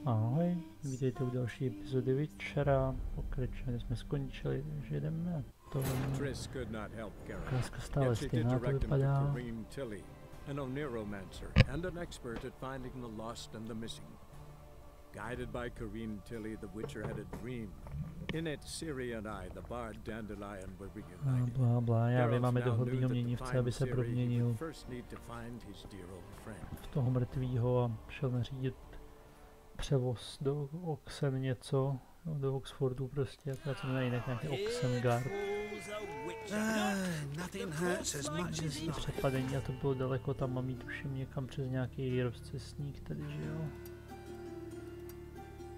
Ahoj, vítejte u další epizody Večera. Pokračujeme, jsme skončili, takže jdeme na to. Ukázka stále stejná to vypadá. An oneiromancer and an expert at finding the lost and the missing. Guided by Corinne Tilly, the Witcher had a dream. In it, Ciri and I, the bard Dandelion, were reunited. Bla bla, já vím, máme dohodnýho měnivce, aby se proměnil v toho mrtvýho a šel nařídit převoz do Oxen něco, no, do Oxfordu prostě, já to nejde jinak nějaký Oxengard. Přepadení a to bylo daleko, tam mám jít tuším někam přes nějaký rozcestník tady, že jo.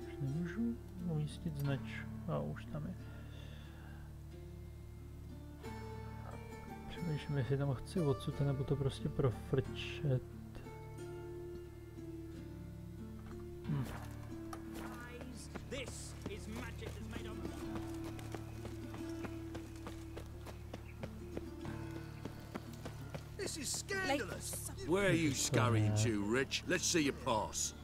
Už nemůžu umístit znač, a už tam je. Přemýšlím, jestli tam chci odsud, nebo to prostě profrčet. This is scandalous. Where are you scurrying to, Rich? Let's see your pass.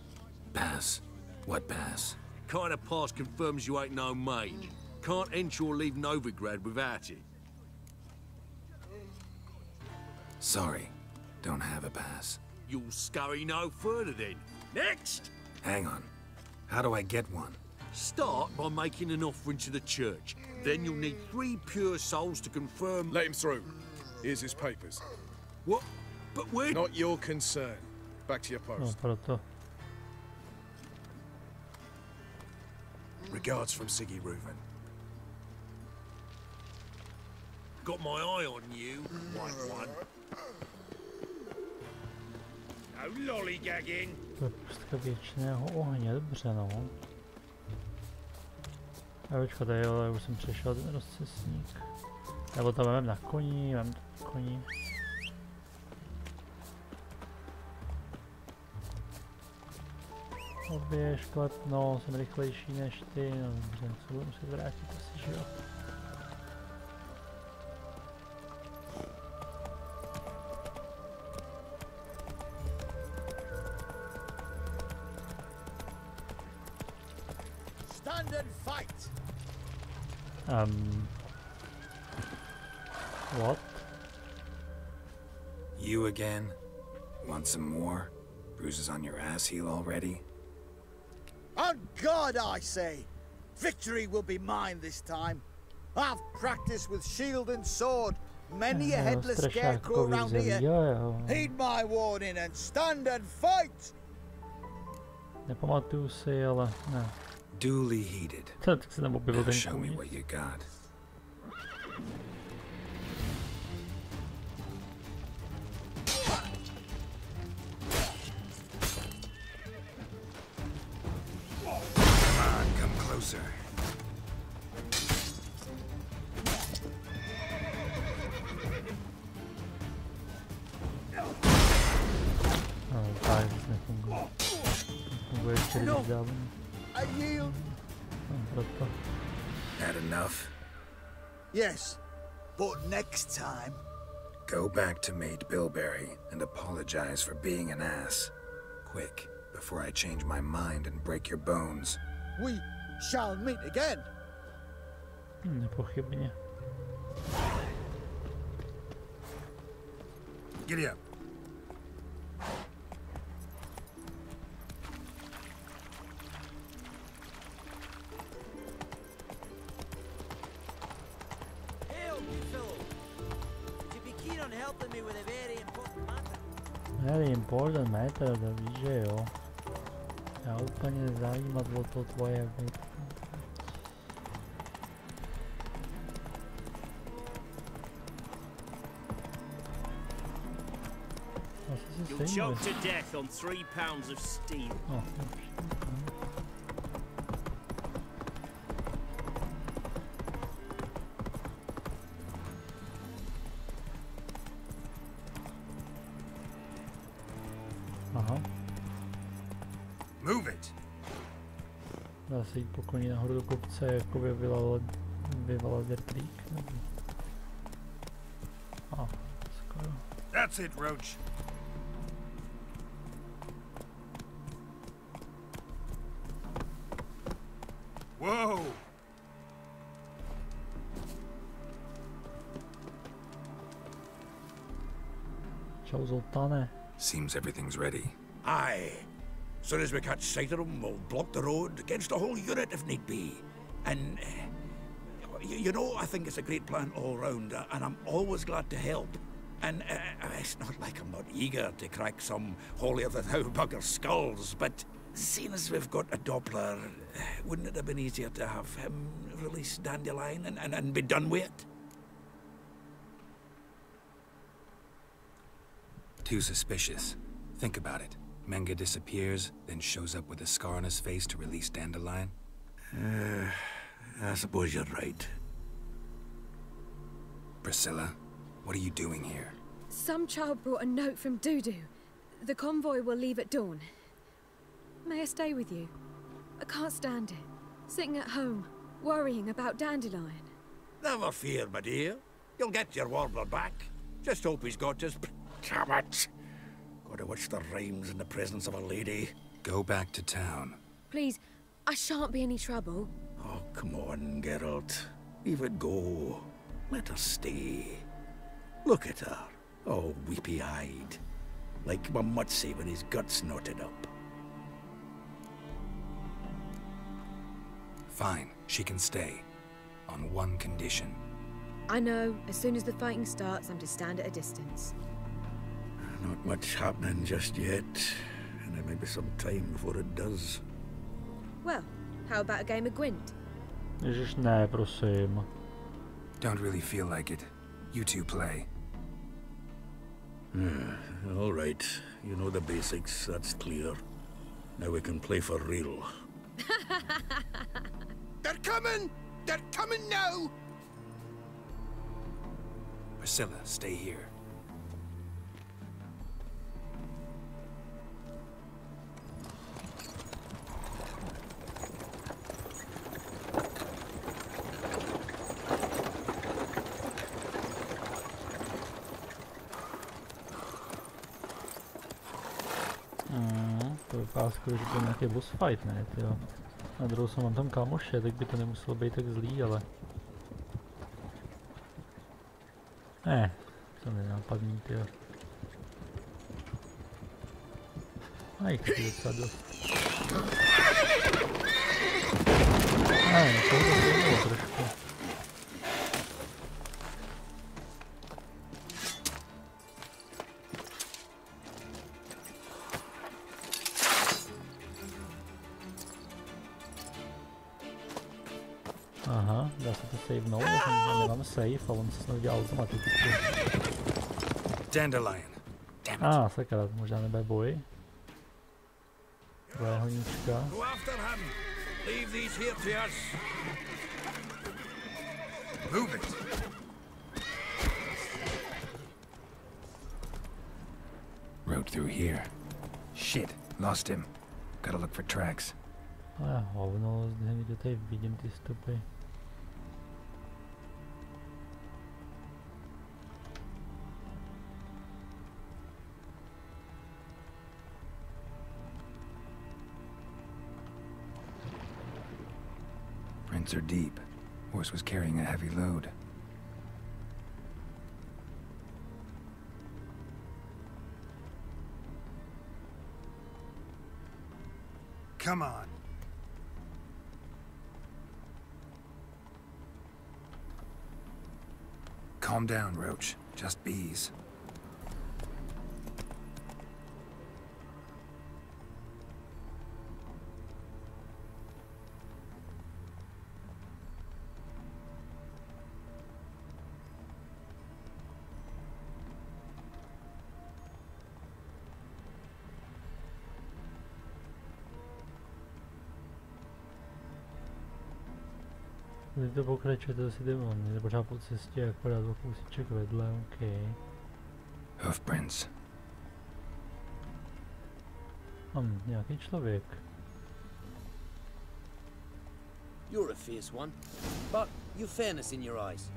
Pass? What pass? Kind of pass confirms you ain't no mage. Can't enter or leave Novigrad without it. Sorry, don't have a pass. You'll scurry no further then. Next! Hang on. How do I get one? Start by making an offering to the church. Then you'll need 3 pure souls to confirm... Let him through. Here's his papers. What? But we're... Not your concern. Back to your post. Regards from Siggy Reuven. Got my eye on you, white one. No lollygagging. To je pustka věčného ohně, dobře no. A počkat, jo, už jsem přešel ten rozcestník. Nebo to mám na koni, mám na koni. Oběž, klepno, jsem rychlejší než ty, no dobře, se budu muset vrátit asi, že jo. Stand and fight. What? You again? Want some more? Bruises on your ass heel already? On God, I say! Victory will be mine this time. I've practiced with shield and sword. Many a headless scarecrow round here. Heed my warning and stand and fight! Nepamatuju si, ale ne. Duly heated. Tak se tam objevil ten Show me kůň. what you got. Closer. No, tak nefunguje. Funguje ještě když dávno. I yield. No, proto. Had enough? Yes, but next time. Go back to Maid Bilberry and apologize for being an ass. Quick, before I change my mind and break your bones. We shall meet again. Nepochybně. Giddy up. Very important matter, to víš, že jo. Já úplně zajímat o to tvoje věc. You'll choke to death on 3 pounds of steel. Oh, aha. Move it. Dá se jít po koni nahoru do kopce, jako by vyvala Dertlík. A, skoro. That's it, Roach. Whoa! Čau Zoltáne. Seems everything's ready. Aye. Soon as we catch sight of them, we'll block the road against a whole unit if need be. And, you know, I think it's a great plan all round, and I'm always glad to help. And it's not like I'm not eager to crack some holier-than-thou bugger skulls, but seeing as we've got a Doppler, wouldn't it have been easier to have him release Dandelion and be done with it? Too suspicious. Think about it. Menga disappears, then shows up with a scar on his face to release Dandelion. I suppose you're right. Priscilla, what are you doing here? Some child brought a note from Dudu. The convoy will leave at dawn. May I stay with you? I can't stand it. Sitting at home, worrying about Dandelion. Never fear, my dear. You'll get your warbler back. Just hope he's got his... Damn it! Gotta watch the rhymes in the presence of a lady. Go back to town. Please, I shan't be any trouble. Oh, come on, Geralt. Leave it go. Let her stay. Look at her, all weepy-eyed. Like my Mutsy with his guts knotted up. Fine, she can stay. On one condition. I know, as soon as the fighting starts, I'm to stand at a distance. Not much happening just yet, and there may be some time before it does. Well, how about a game of Gwent? Ježiš, ne, prosím. Don't really feel like it. You two play. All right, you know the basics, that's clear. Now we can play for real. They're coming! They're coming now! Priscilla, stay here. To vypadá skoro, že to je nějaký boss fight, ne, tyjo. Na druhou jsem mám tam kámoše, tak by to nemuselo být tak zlý, ale... Ne, to nenápadný, tyjo. A jich je docela dost. Ne, to bylo trošku. Aha, dá se to savenout, já nemám save a on se snad udělal automaticky. Dandelion. Damn it. Sakra, možná nebude boj. Bude honíčka. Go after him! Leave these here to us! Move it. Rode through here. Shit, lost him. Gotta look for tracks. Ale hovno, někde tady vidím ty stopy. Prints are deep. Horse was carrying a heavy load. Come on. Calm down, Roach. Just bees. Když to pokračuje, to si jdeme, on je pořád po cestě, akorát o kousíček vedle, OK. Hoofprints. Nějaký člověk. You're a fierce one, but you've fairness in your eyes.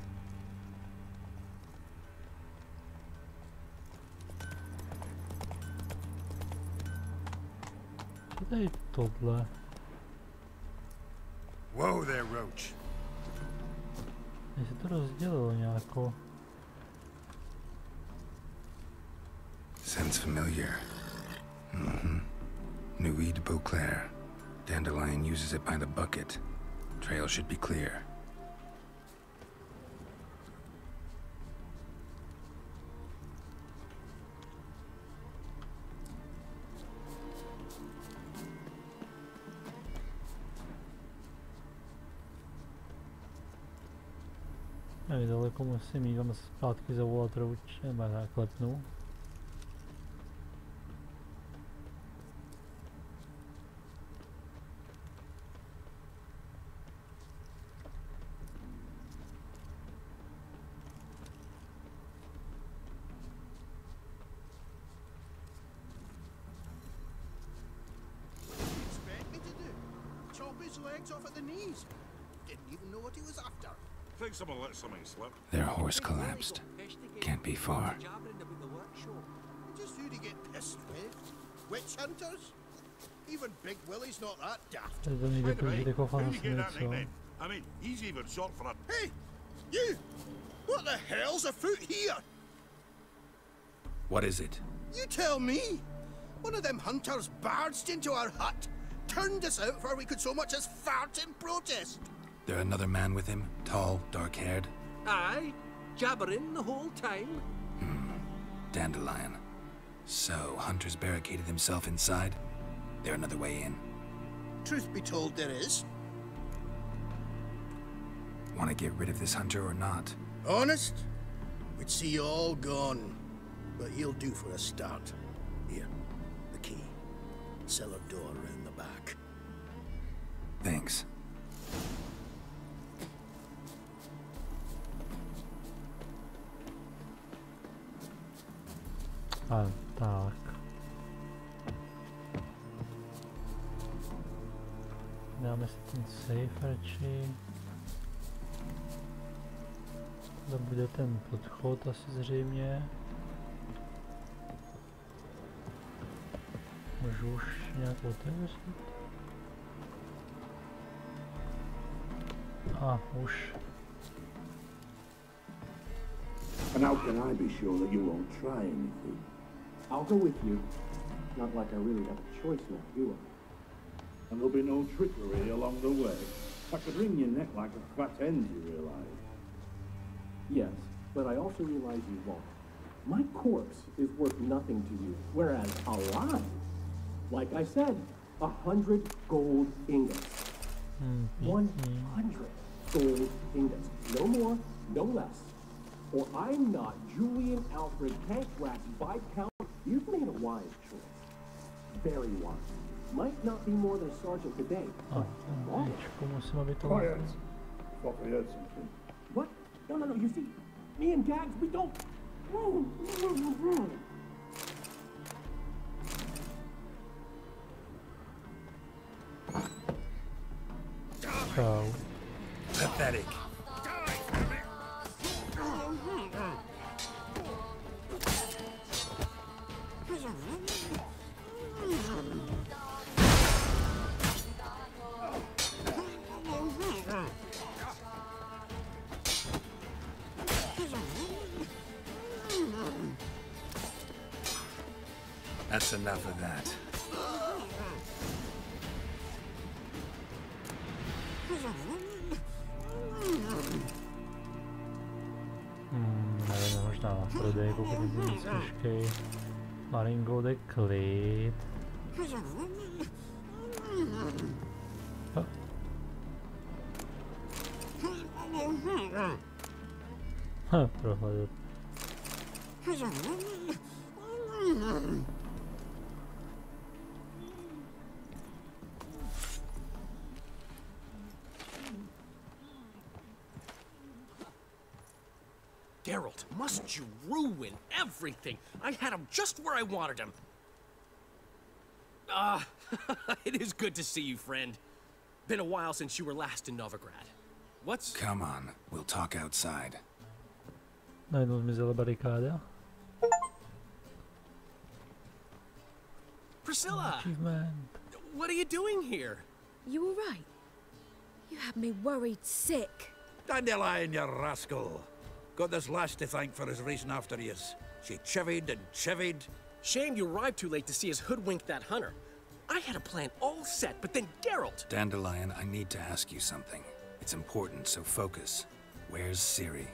Co tady tohle? Whoa there, Roach. Jestli to rozdělilo nějakou. Sounds familiar. Nuit Beauclair. Dandelion uses it by the bucket. Trail should be clear. Daleko musím jít, tam zpátky zavolat Roach, nebo já klepnu. Their horse collapsed. Can't be far. Just who to get pissed with? Witch hunters? Even Big Willie's not that daft. I mean, he's even short for a... Hey! You! What the hell's afoot here? What is it? You tell me! One of them hunters barged into our hut, turned us out before we could so much as fart in protest. There another man with him? Tall, dark-haired? Aye, jabbering the whole time. Dandelion. So, Hunter's barricaded himself inside? There another way in? Truth be told, there is. Want to get rid of this hunter or not? Honest? We'd see you all gone. But he'll do for a start. Here, the key. Cellar door round the back. Thanks. A tak. Dáme si ten safe radši. To bude ten podchod asi zřejmě. Můžu už nějak otevřít? Už. And how can I be sure that you won't try anything? I'll go with you. Not like I really have a choice now, do I? And there'll be no trickery along the way. I could wring your neck like a fat hen, you realize? Yes, but I also realize you won't. My corpse is worth nothing to you, whereas alive, like I said, 100 gold ingots. 100 gold ingots. No more, no less. Or I'm not Julian Alfred Tankrat Viscount. You've made a wise choice. Very wise. Might not be more than a sergeant today. Quiet. Thought we heard something. What? No, you see, me and Gags, we don't... So. Pathetic. That's enough of that. Nevím, možná na prodej, pokud je nic těžkej. Maringolda klid. Prohledat. Geralt, must you ruin everything? I had him just where I wanted him. It is good to see you, friend. Been a while since you were last in Novigrad. What's... Come on, we'll talk outside. Najednou zmizela barikáda. Priscilla! Achievement. What are you doing here? You all right? You had me worried sick. Dandelion, you rascal. Got this lass to thank for his racing after yous. She chivied and chivied. Shame you arrived too late to see us hoodwink that hunter. I had a plan all set, but then Geralt. Dandelion, I need to ask you something. It's important, so focus. Where's Ciri?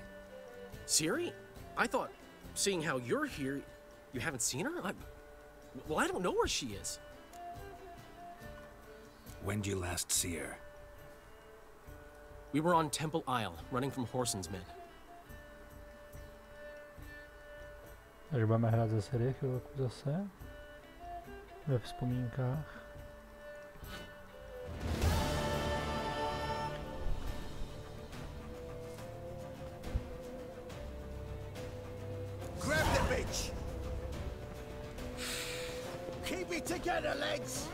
Ciri? I thought, seeing how you're here, you haven't seen her? Well, I don't know where she is. When'd you last see her? We were on Temple Isle, running from Whoreson's men. Takže budeme hrát ze série chvilku zase. Ve vzpomínkách. Grab the bitch! Keep it together, legs!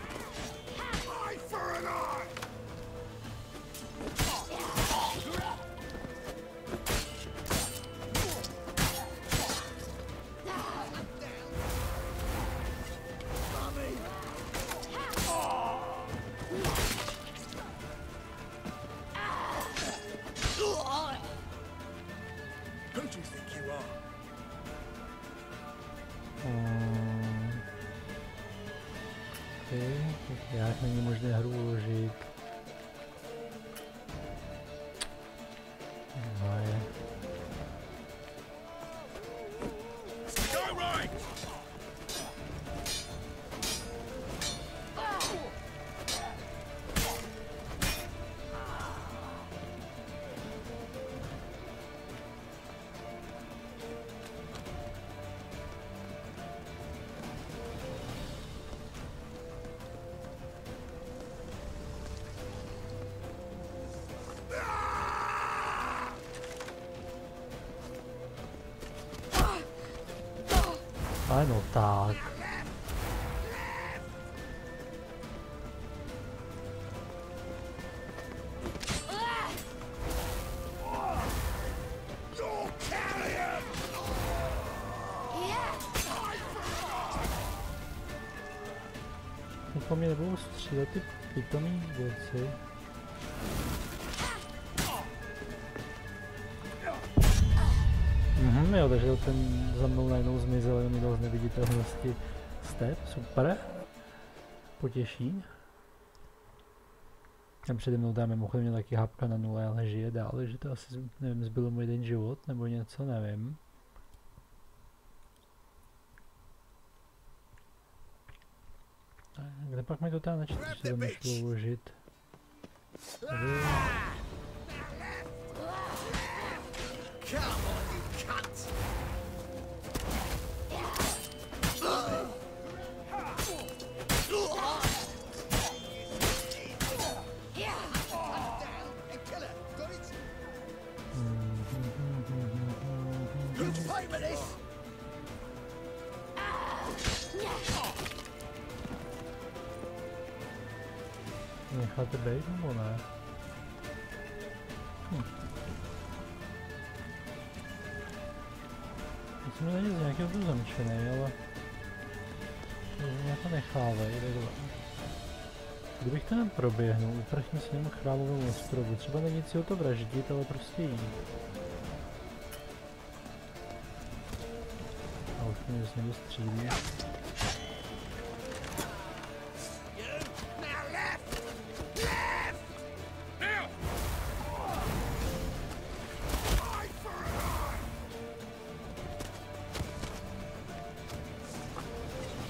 Eye for an eye! Who do you think you are? Okay, jak není možné hru uložit. Ano, tak. Po mě nebudou střílet ty pitomý věci. Jo, takže ten za mnou najednou zmizel, jenom dal z neviditelnosti step, super. Potěší. Tam přede mnou dáme mimochodem taky hapka na 0, ale žije dál, že to asi, nevím, zbylo mu jeden život, nebo něco, nevím. Kde pak mi to tam nečte, že to nešlo uložit? Tady. Necháte být nebo ne? Myslím, že není z nějakého tu zamčený, ale mě to nechávají, takhle. Kdybych to nám proběhnul, uprchni s ním chrámovému ostrovu, třeba není si ho to vraždit, ale prostě jít. A už mě z něj střílí.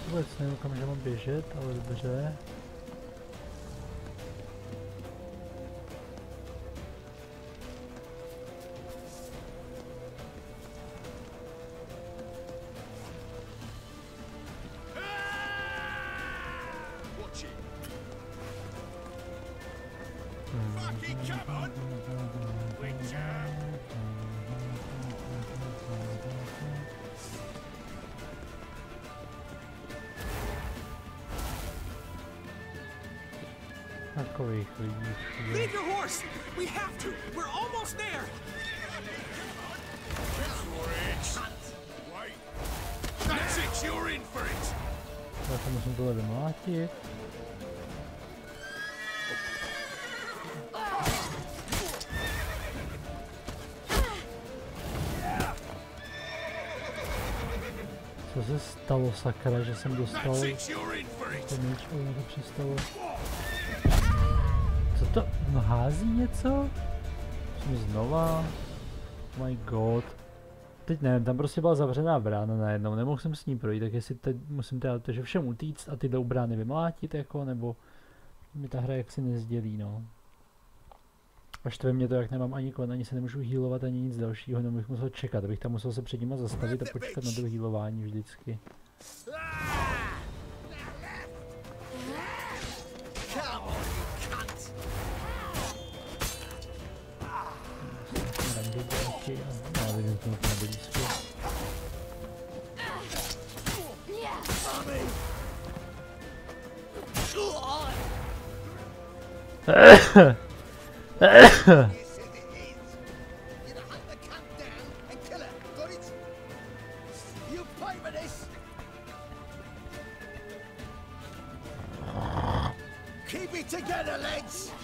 Vůbec nevím, kam že mám běžet, ale dobře. Leave your horse! We have to! We're almost there! That's it, you're in for it! Já to musím tohle vymlátit. Co se stalo, sakra, že jsem dostal ten míč, ale to přestalo. Co to? No hází něco? Jsem znova? Oh my god. Teď nevím, tam prostě byla zavřená brána najednou, nemohl jsem s ní projít, tak jestli teď musím teda takže všem utíct a ty do brány vymlátit jako, nebo mi ta hra jaksi nezdělí, no. A štve mě to, jak nemám ani kon, ani se nemůžu healovat, ani nic dalšího, nebo bych musel čekat, abych tam musel se před nima zastavit a počkat na to healování vždycky. Keep it together, lads!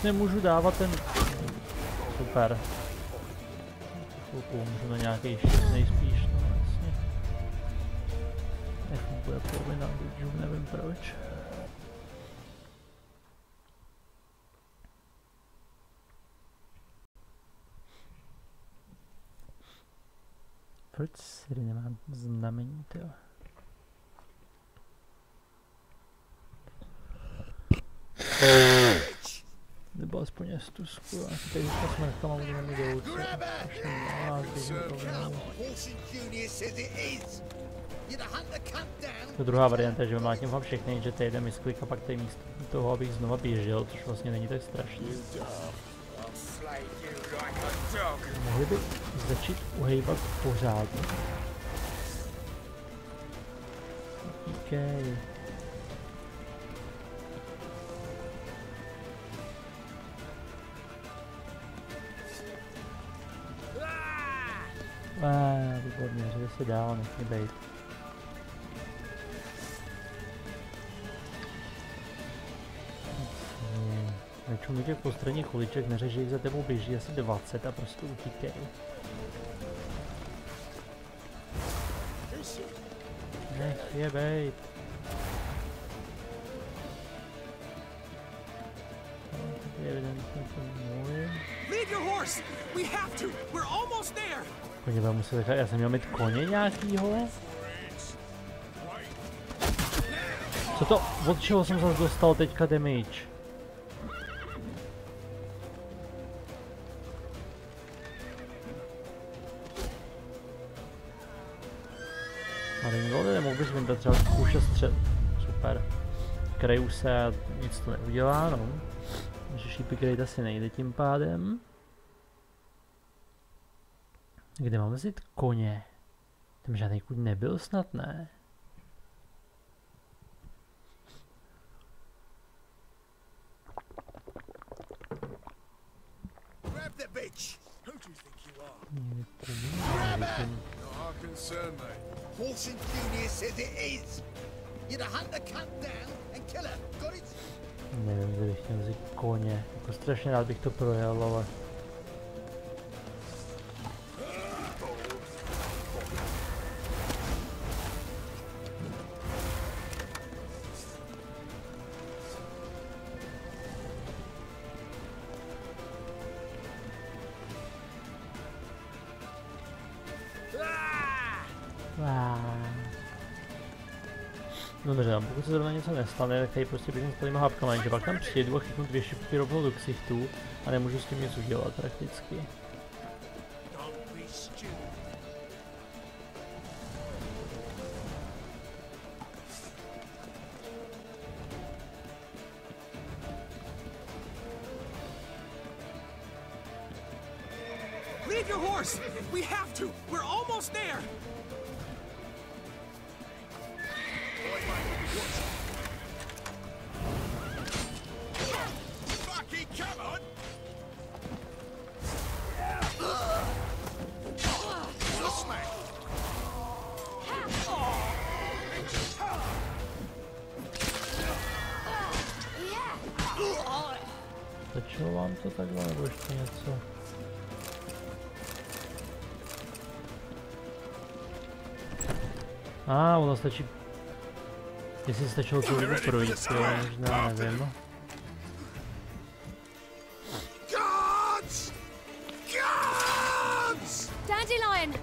Nemůžu dávat ten... Super. Můžu na nějaký šest nejspíš, no vlastně. Nefunguje polovina lidů, nevím proč. Proč Siri nemá znamení, tyjo? Nebo aspoň stusku, a teď ta smrchama budeme mít do ulice. To druhá varianta, že vymlátím vám všechny, že tady jdem misklik a pak tady místo toho, abych znova běžel, což vlastně není tak strašný. Mohli by začít uhejbat pořádně. Okay. Výborně, že se dál, nech mi bejt. Většinou do těch postranních uliček neřeš, že jich za tebou běží asi 20 a prostě utíkej. Nech je bejt. Podívej, musím nechat, já jsem měl mít koně nějakýho? Co to, od čeho jsem zase dostal teďka damage? Marigolda, nemohl bys vyndat třeba kůše střed. Super. Kryju se a nic to neudělá, no. Že šípy kryjt asi nejde tím pádem. Kde mám vzít koně? Tam žádný kuď nebyl snad, ne? Nevím, kde bych měl vzít koně. Jako strašně rád bych to projel, ale... Dobře, pokud se zrovna něco nestane, tak tady prostě běžím s plnýma hápkama, že pak tam přijdu a chytnu 2 šipky rovnou do ksichtů a nemůžu s tím nic udělat prakticky. Leave your horse! We have to! We're almost there! Stačilo vám to takhle, nebo ještě něco? Ono stačí... Jestli stačilo to projít, jo, možná nevím. Dandelion!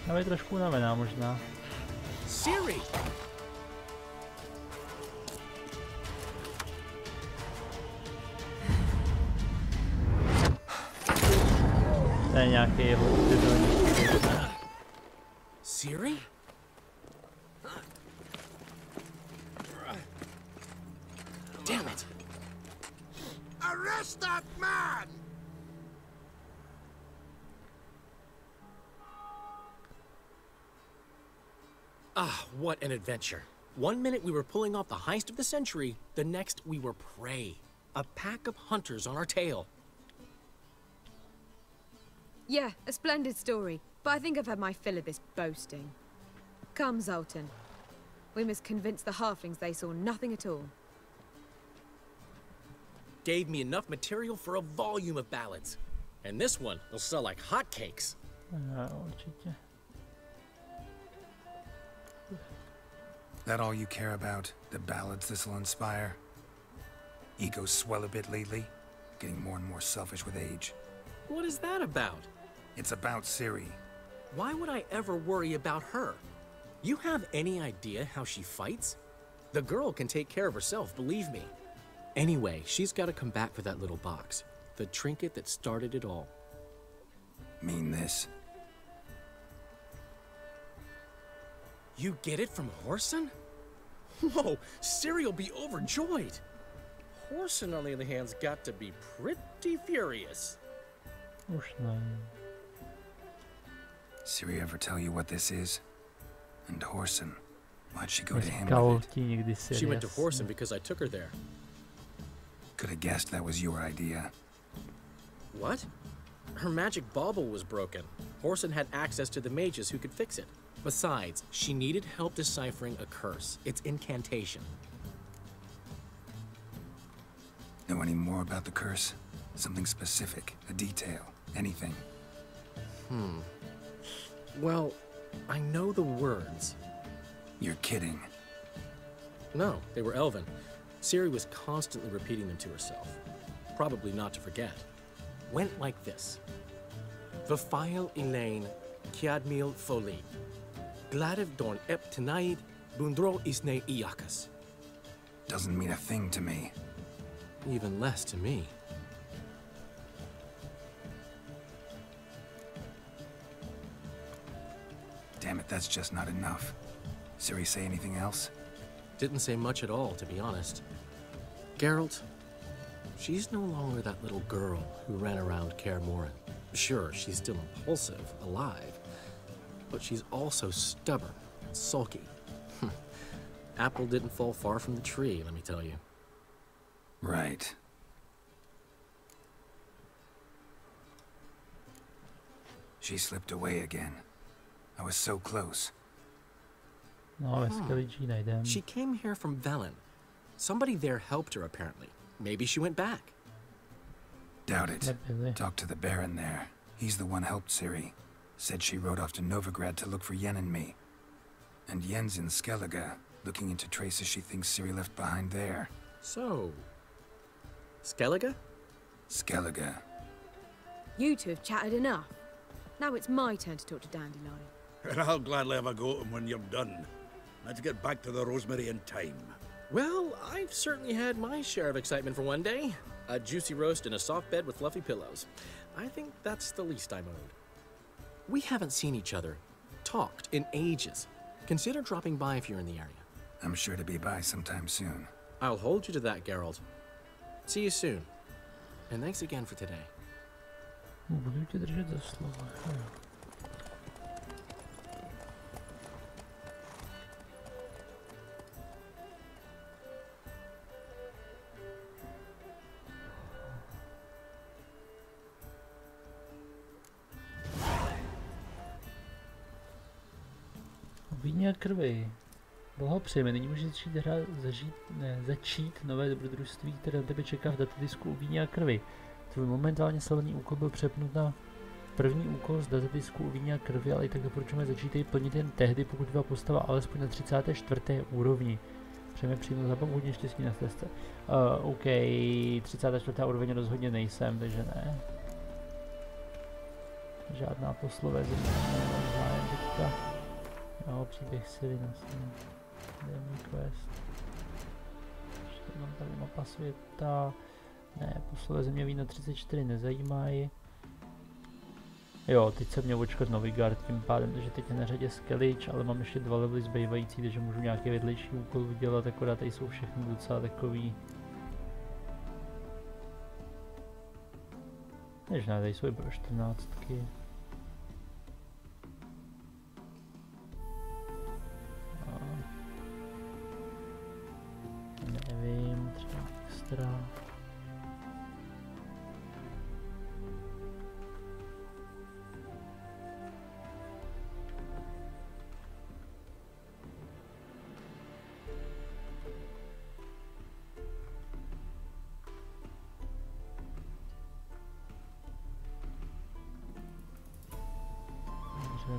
Já bych trošku unavená možná. Siri! To je nějaký jeho debilní. Siri? Damn it! Arrest that man! Ah, what an adventure. One minute we were pulling off the heist of the century, the next we were prey. A pack of hunters on our tail. Yeah, a splendid story, but I think I've had my fill of this boasting. Come, Zoltan. We must convince the halflings they saw nothing at all. Gave me enough material for a volume of ballads. And this one will sell like hotcakes. Určitě. That all you care about? The ballads this'll inspire? Egos swell a bit lately? Getting more and more selfish with age. What is that about? It's about Ciri. Why would I ever worry about her? You have any idea how she fights? The girl can take care of herself, believe me. Anyway, she's got to come back for that little box. The trinket that started it all. Mean this? You get it from Whoreson? Whoa, Ciri'll be overjoyed. Whoreson, on the other hand's got to be pretty furious. Už ne. Ciri ever tell you what this is? And Whoreson, why'd she go to him with it? She went to Whoreson because I took her there. Could have guessed that was your idea. What? Her magic bauble was broken. Whoreson had access to the mages who could fix it. Besides, she needed help deciphering a curse. It's incantation. Know any more about the curse? Something specific, a detail, anything? Well, I know the words. You're kidding. No, they were Elven. Ciri was constantly repeating them to herself. Probably not to forget. Went like this. Vafile Elaine, Kiadmil Foli. Gladiv Dorn Ep Tanaid, Bundro Isne Iakas. Doesn't mean a thing to me. Even less to me. Damn it, that's just not enough. Ciri say anything else? Didn't say much at all, to be honest. Geralt, she's no longer that little girl who ran around Kaer Morhen. Sure, she's still impulsive, alive, but she's also stubborn and sulky. Apple didn't fall far from the tree, let me tell you. Right. She slipped away again. I was so close. No, She came here from Velen. Somebody there helped her, apparently. Maybe she went back. Doubt it. Talked to the Baron there. He's the one helped Ciri. Said she rode off to Novigrad to look for Yen and me. And Yen's in Skellige, looking into traces she thinks Ciri left behind there. So... Skellige? Skellige. You two have chatted enough. Now it's my turn to talk to Dandelion. And I'll gladly have a go at him when you're done. Let's get back to the Rosemary in time. Well, I've certainly had my share of excitement for one day. A juicy roast in a soft bed with fluffy pillows. I think that's the least I'm owed. We haven't seen each other, talked, in ages. Consider dropping by if you're in the area. I'm sure to be by sometime soon. I'll hold you to that, Geralt. See you soon. And thanks again for today. Budu tě držet za slovo. Víně a krvi. Blahopřejeme, nyní může začít nové dobrodružství, které na tebe čeká v datadisku u víně a krvi. Tvůj momentálně slavný úkol byl přepnut na první úkol z datadisku u víně a krvi, ale i tak doporučujeme začít jej plnit jen tehdy, pokud tvá postava alespoň na 34. úrovni. Přejeme příjemnou zábavu, hodně štěstí na stezce. OK, 34. úroveň rozhodně nejsem, takže ne. Žádná poslové země, nemám zájem teďka. Jo, příběh Ciri nasím. Demi quest. Ještě mám tady mapa světa. Ne, poslové země vína 34 nezajímají. Jo, teď jsem měl očkat Novigard tím pádem, takže teď je na řadě Skellige, ale mám ještě 2 levely zbývající, takže můžu nějaký vedlejší úkol udělat, akorát tady jsou všechny docela takový. Než ne, tady jsou i pro 14. Nevím, třeba extra.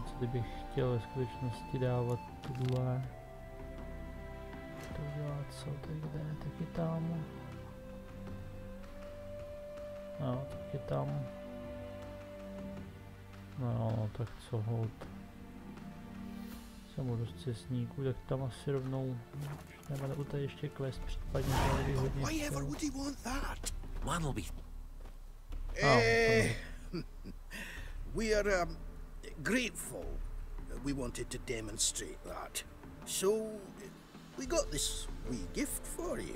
Co kdybych chtěl ve skutečnosti dávat tuhle. To dělá co, tak kde, taky tam. No, taky tam. No, tak co hold. Jsem dost cestníků, tak tam asi rovnou. Nebo tady ještě quest případně tady hodně. Why ever would he want that? One will be. We are grateful that we wanted to demonstrate that. So we got this wee gift for you.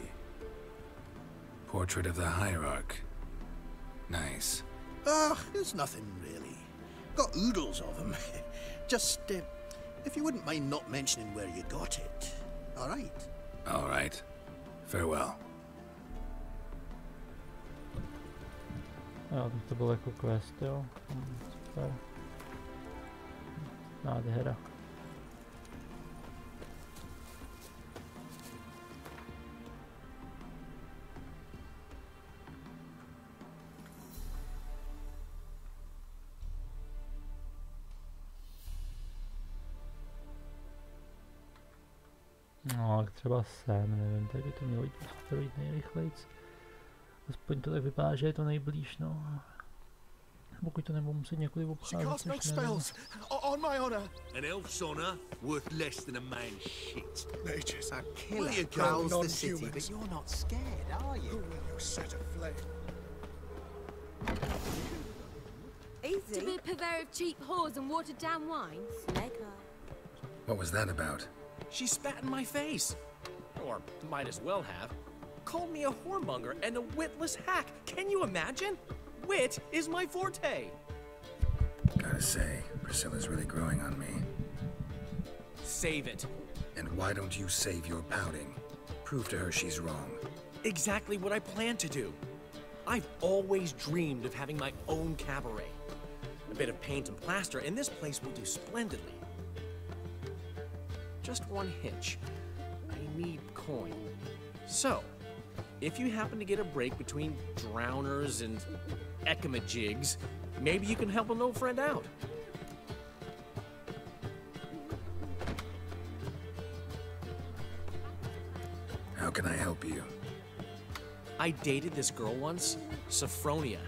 Portrait of the Hierarch. Nice. Ah, it's nothing really. Got oodles of them. Just, if you wouldn't mind not mentioning where you got it. All right? All right. Farewell. Jo, to byl jako quest, jo. Super. Nádhera. No, tak třeba sem, nevím, tady by to mělo jít nejrychlejc. Aspoň to tak vypadá, že je to nejblíž, no. Pokud to nebudu muset několik obcházet, což nevím. An elf's honor worth less than a man's shit. Nature's a killer prowls the city, but you're not scared, are you? You set aflame. Easy. To be a purveyor of cheap whores and watered down wines? What was that about? She spat in my face. Or might as well have. Called me a whoremonger and a witless hack. Can you imagine? Wit is my forte. Gotta say, Priscilla's really growing on me. Save it. And why don't you save your pouting? Prove to her she's wrong. Exactly what I plan to do. I've always dreamed of having my own cabaret. A bit of paint and plaster, and this place will do splendidly. Just one hitch. I need coin. So, if you happen to get a break between drowners and ekamajigs, maybe you can help an old friend out. How can I help you? I dated this girl once, Sophronia.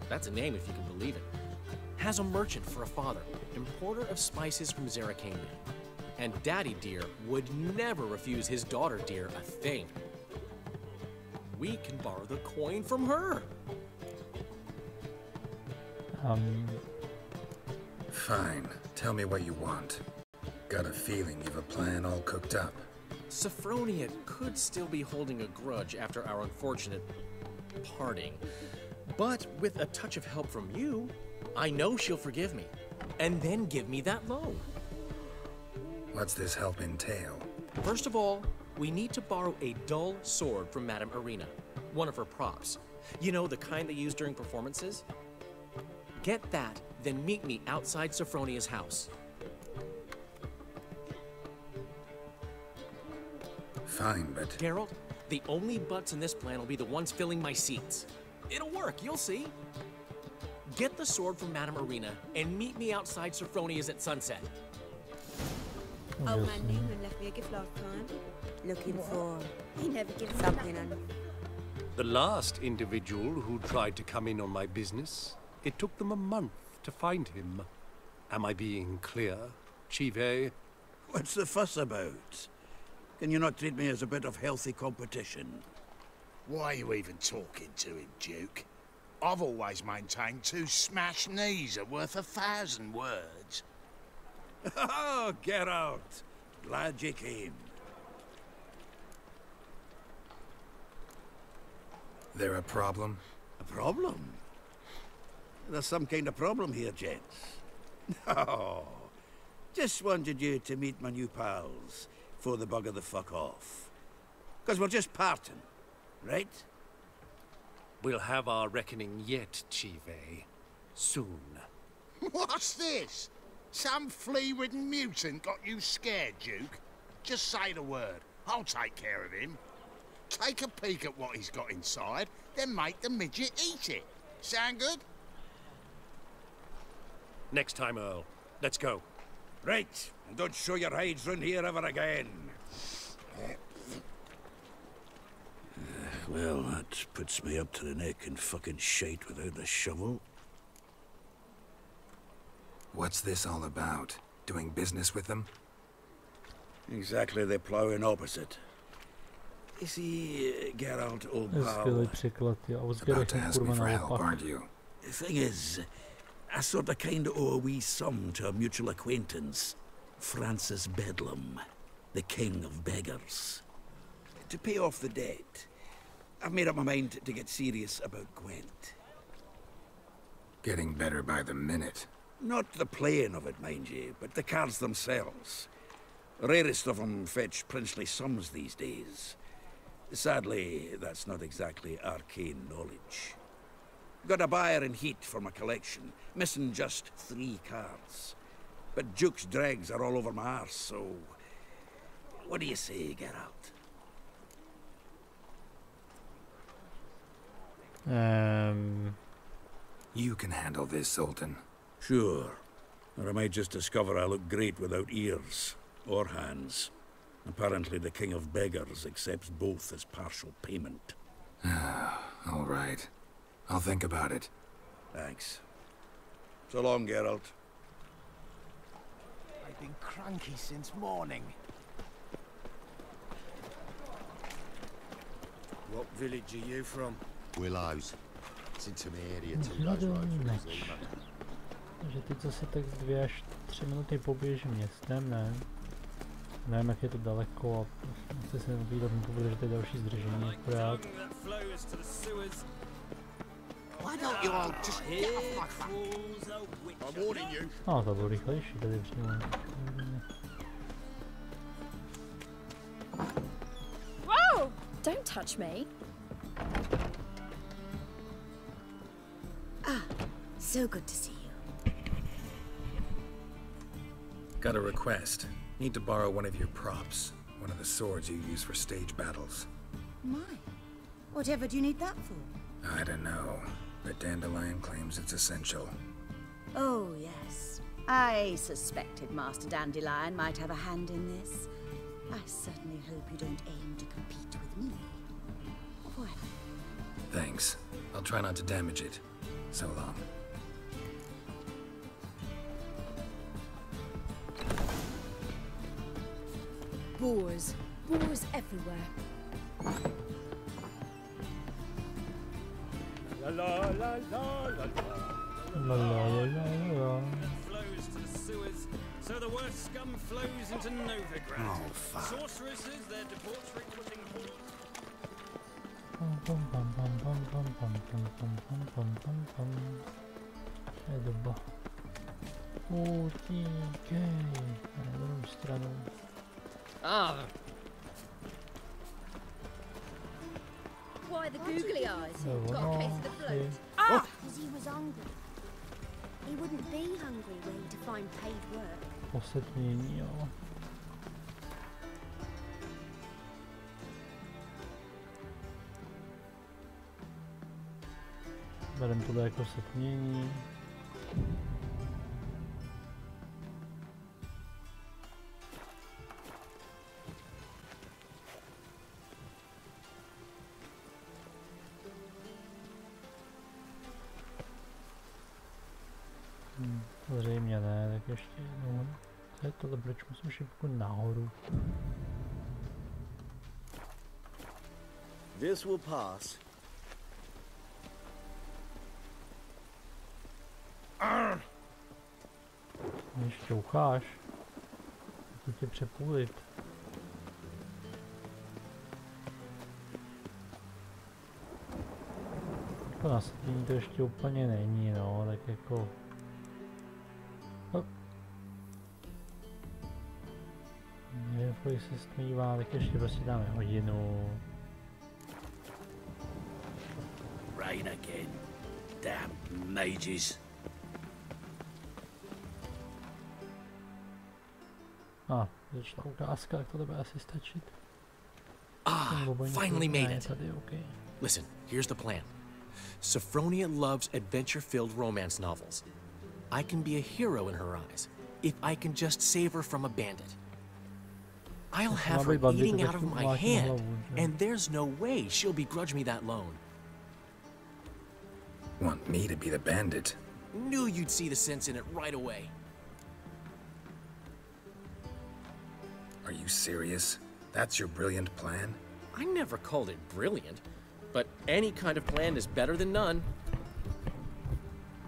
That's a name if you can believe it. Has a merchant for a father, importer of spices from Zaracania. And Daddy Dear would never refuse his daughter Dear a thing. We can borrow the coin from her. Fine. Tell me what you want. Got a feeling you've a plan all cooked up. Sophronia could still be holding a grudge after our unfortunate parting. But with a touch of help from you, I know she'll forgive me. And then give me that loan. What's this help entail? First of all, we need to borrow a dull sword from Madame Irina, one of her props. You know, the kind they use during performances? Get that, then meet me outside Sophronia's house. Fine, but... Geralt, the only butts in this plan will be the ones filling my seats. It'll work, you'll see. Get the sword from Madame Irina and meet me outside Sophronia's at sunset. Old man Newman left me a gift last time. Looking for... He never gives something on... The last individual who tried to come in on my business, it took them a month to find him. Am I being clear, Chive? What's the fuss about? Can you not treat me as a bit of healthy competition? Why are you even talking to him, Duke? I've always maintained 2 smashed knees are worth 1,000 words. Oh, Geralt. Glad you came. There a problem? A problem? There's some kind of problem here, gents. No. Just wanted you to meet my new pals before they bugger the fuck off. Because we're just parting, right? We'll have our reckoning yet, Chive. Soon. What's this? Some flea-ridden mutant got you scared, Duke? Just say the word. I'll take care of him. Take a peek at what he's got inside, then make the midget eat it. Sound good? Next time, Earl. Let's go. Right, and don't show your hides round here ever again. Well, that puts me up to the neck in fucking shite without a shovel. What's this all about? Doing business with them? Exactly the plowing opposite. You see, Geralt, old pal, about to ask me for help, aren't you? The thing is, I sort of kinda owe a wee sum to a mutual acquaintance, Francis Bedlam, the king of beggars. To pay off the debt, I've made up my mind to get serious about Gwent. Getting better by the minute. Not the playing of it, mind you, but the cards themselves. Rarest of them fetch princely sums these days. Sadly, that's not exactly arcane knowledge. Got a buyer in heat for my collection, missing just 3 cards. But Duke's dregs are all over my arse, so... What do you say, Geralt? You can handle this, Sultan. Sure. Or I might just discover I look great without ears. Or hands. Apparently the king of beggars accepts both as partial payment. All right. I'll think about it. Thanks. So long, Geralt. I've been cranky since morning. What village are you from? Willows. It's into my area too. Those roads are easy. Takže teď zase tak 2 až 3 minuty poběžím městem, ne? Nevím, jak je to daleko a chci se nabídat, protože to je další zdržení akorát. No, to bylo rychlejší tady přímo. Whoa! Don't touch me. Ah, so good to see you. Got a request. Need to borrow one of your props. One of the swords you use for stage battles. My. Whatever do you need that for? I don't know, but Dandelion claims it's essential. Oh, yes. I suspected Master Dandelion might have a hand in this. I certainly hope you don't aim to compete with me. Forever. Thanks. I'll try not to damage it. So long. Boars. Boars everywhere. La la la la la La la la la. Flows to the sewers, so the worst scum flows into Novigrad. Oh, fuck. Sorceresses, their debauchery putting Doba. Utíkej na druhou stranu. Why the googly eyes? No, Got a case of the bloat. Ah! Because he was hungry. He wouldn't be hungry were he to find paid work. Posetmění, jo. Berem tohle jako setmění. Zřejmě ne, tak ještě jednou. Co je tohle, proč musím šipku nahoru? This will pass. Když šťoucháš, chci tě přepůlit. Jako na setmění to ještě úplně není, no, tak jako... Nevím, kolik se stmívá, tak ještě prostě dáme hodinu. Rain again. Damn mages. Začala ukázka, tak to bude asi stačit. Finally made it. Tady, okay. Listen, here's the plan. Sophronia loves adventure-filled romance novels. I can be a hero in her eyes, if I can just save her from a bandit. I'll have her eating out of my hand, and there's no way she'll begrudge me that loan. Want me to be the bandit? Knew you'd see the sense in it right away. Are you serious? That's your brilliant plan? I never called it brilliant, but any kind of plan is better than none.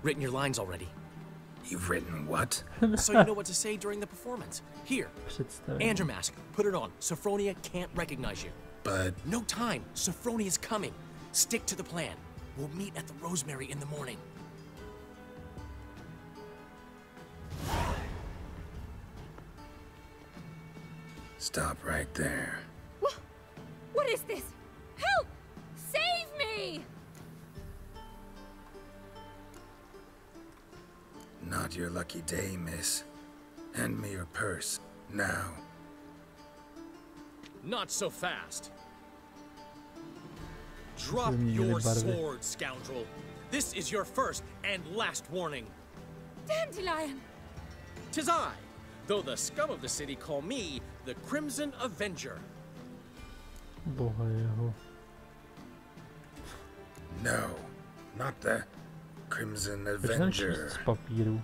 Written your lines already. You've written what? So you know what to say during the performance. Here, Andrew mask, put it on. Sophronia can't recognize you. But... No time. Sophronia's coming. Stick to the plan. We'll meet at the Rosemary in the morning. Stop right there. What is this? Help! Save me! Not your lucky day, miss. Hand me your purse, now. Not so fast. Drop your sword, scoundrel. This is your first and last warning. Dandelion! 'Tis I, though the scum of the city call me the Crimson Avenger. Boha jeho. No, not the Crimson Avenger. Z papíru.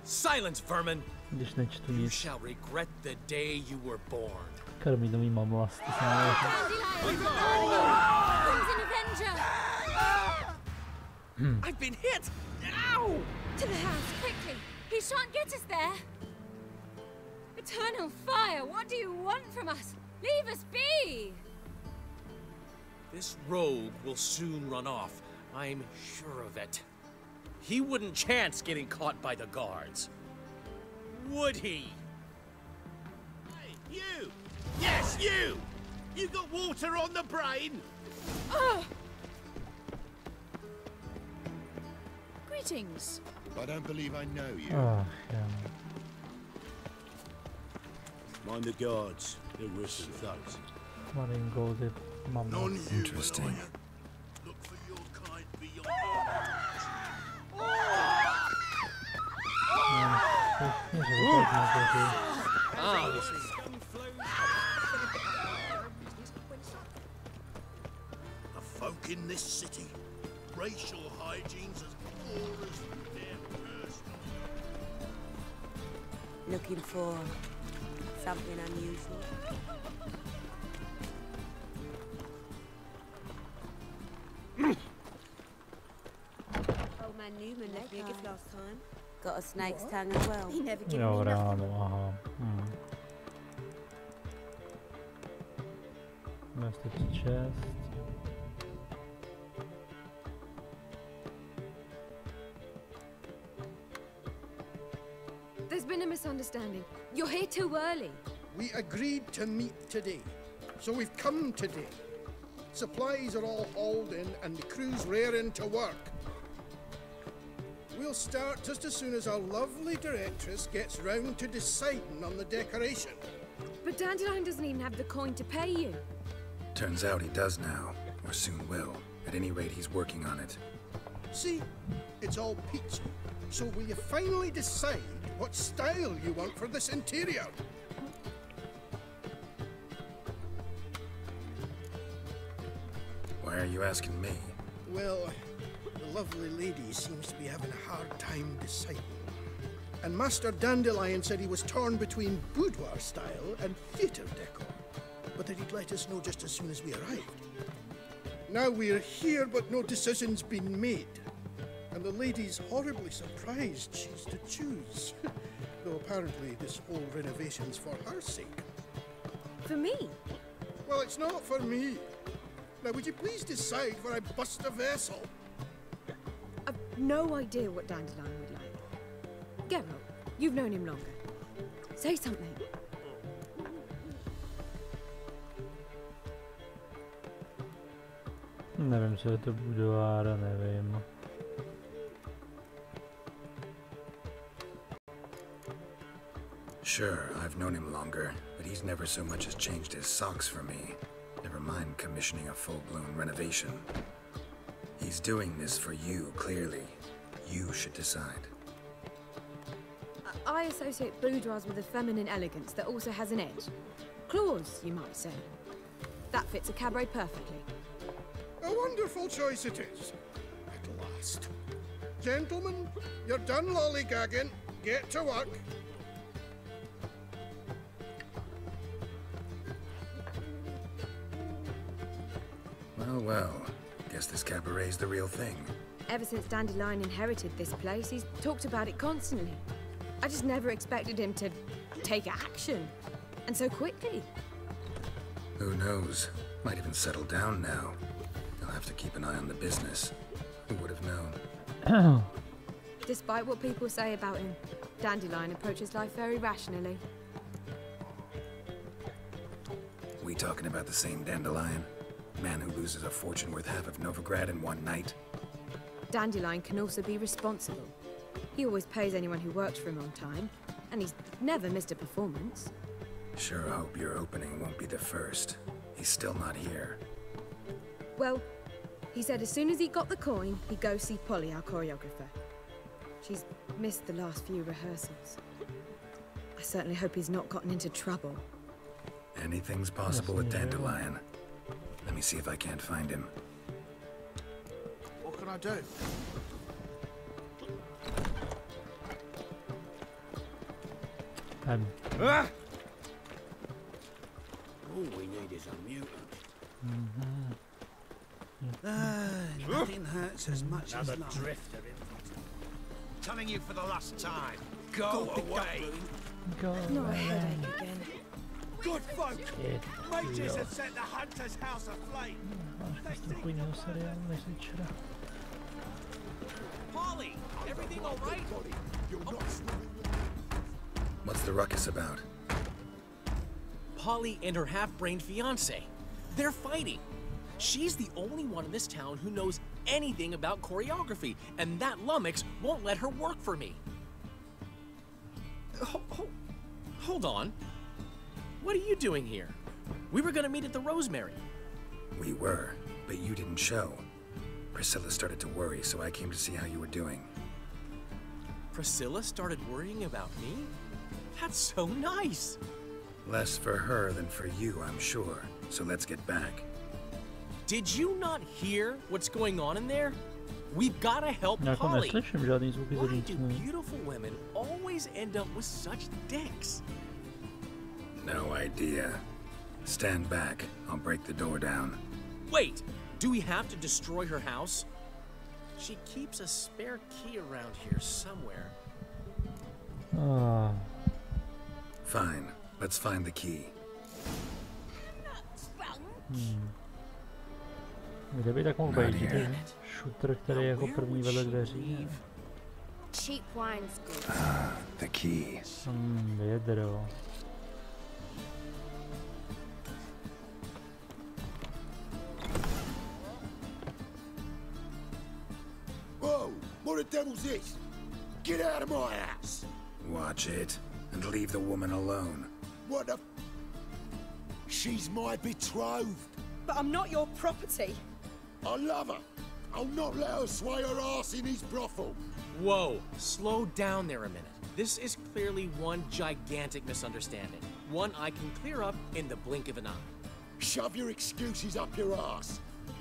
Silence, vermin! Když nečtu You nic. shall regret the day you were born. Karminový mamlasty se Crimson Avenger! I've been hit! Ow! To the house, quickly! He shan't get us there! Eternal fire, what do you want from us? Leave us be! This rogue will soon run off. I'm sure of it. He wouldn't chance getting caught by the guards. Would he? Hey, you! Yes, you! You got water on the brain? Oh! Greetings. I don't believe I know you. Oh, yeah. Mind the guards. They're worse than thugs. Marigolda, mama. Interesting. Look for your kind beyond. The folk in this city, racial hygiene's as poor as their personal. Looking for something unusual. Old man Newman left me a gift last time. Got a snake's tongue as well. He never gave me nothing. Ráno, aha. Stačí čest. There's been a misunderstanding. You're here too early. We agreed to meet today, so we've come today. Supplies are all hauled in and the crew's raring to work. We'll start just as soon as our lovely directress gets round to deciding on the decoration. But Dandelion doesn't even have the coin to pay you. Turns out he does now, or soon will. At any rate, he's working on it. See, it's all peachy. So will you finally decide what style you want for this interior? Why are you asking me? Well, the lovely lady seems to be having a hard time deciding. And Master Dandelion said he was torn between boudoir style and theatre decor, but that he'd let us know just as soon as we arrived. Now we're here, but no decision's been made. And the lady's horribly surprised she's to choose. Though apparently this whole renovation's for her sake. For me? Well, it's not for me. Now, would you please decide where I bust a vessel? I've no idea what Dandelion would like. Geralt, you've known him longer. Say something. Nevím, co je to budovára, nevím. Sure, I've known him longer, but he's never so much as changed his socks for me. Never mind commissioning a full-blown renovation. He's doing this for you, clearly. You should decide. I associate boudoirs with a feminine elegance that also has an edge. Claws, you might say. That fits a cabaret perfectly. A wonderful choice it is. At last. Gentlemen, you're done lollygagging. Get to work. Well, guess this cabaret's the real thing. Ever since Dandelion inherited this place, he's talked about it constantly. I just never expected him to take action. And so quickly. Who knows? Might even settle down now. I'll have to keep an eye on the business. Who would have known? Despite what people say about him, Dandelion approaches life very rationally. We talking about the same Dandelion? Man who loses a fortune worth half of Novigrad in one night? Dandelion can also be responsible. He always pays anyone who works for him on time, and he's never missed a performance. Sure hope your opening won't be the first. He's still not here. Well, he said as soon as he got the coin, he'd go see Polly, our choreographer. She's missed the last few rehearsals. I certainly hope he's not gotten into trouble. Anything's possible with Dandelion. Let me see if I can't find him. What can I do? All we need is a mutant. Nothing hurts as much as Another drifter in. Telling you for the last time. Go away. Go Not a headache again. Good folk. Mages have set the hunter's house aflame. Polly, everything all right? What's the ruckus about? Polly and her half-brained fiancé. They're fighting. She's the only one in this town who knows anything about choreography, and that lummox won't let her work for me. Hold on. What are you doing here? We were gonna meet at the Rosemary. We were, but you didn't show. Priscilla started to worry, so I came to see how you were doing. Priscilla started worrying about me? That's so nice. Less for her than for you, I'm sure. So let's get back. Did you not hear what's going on in there? We've gotta help Polly. Why do beautiful women always end up with such dicks? No idea. Stand back. I'll break the door down. Wait, do we have to destroy her house? She keeps a spare key around here somewhere. Fine. Let's find the key. Kde by tak mohl být? Shooter, který jako první vedle dveří. Cheap wine's good. The key. Vědro. Whoa! What the devil's this? Get out of my house! Watch it, and leave the woman alone. What the... She's my betrothed. But I'm not your property. I love her. I'll not let her sway her ass in his brothel. Whoa, slow down there a minute. This is clearly one gigantic misunderstanding. One I can clear up in the blink of an eye. Shove your excuses up your ass.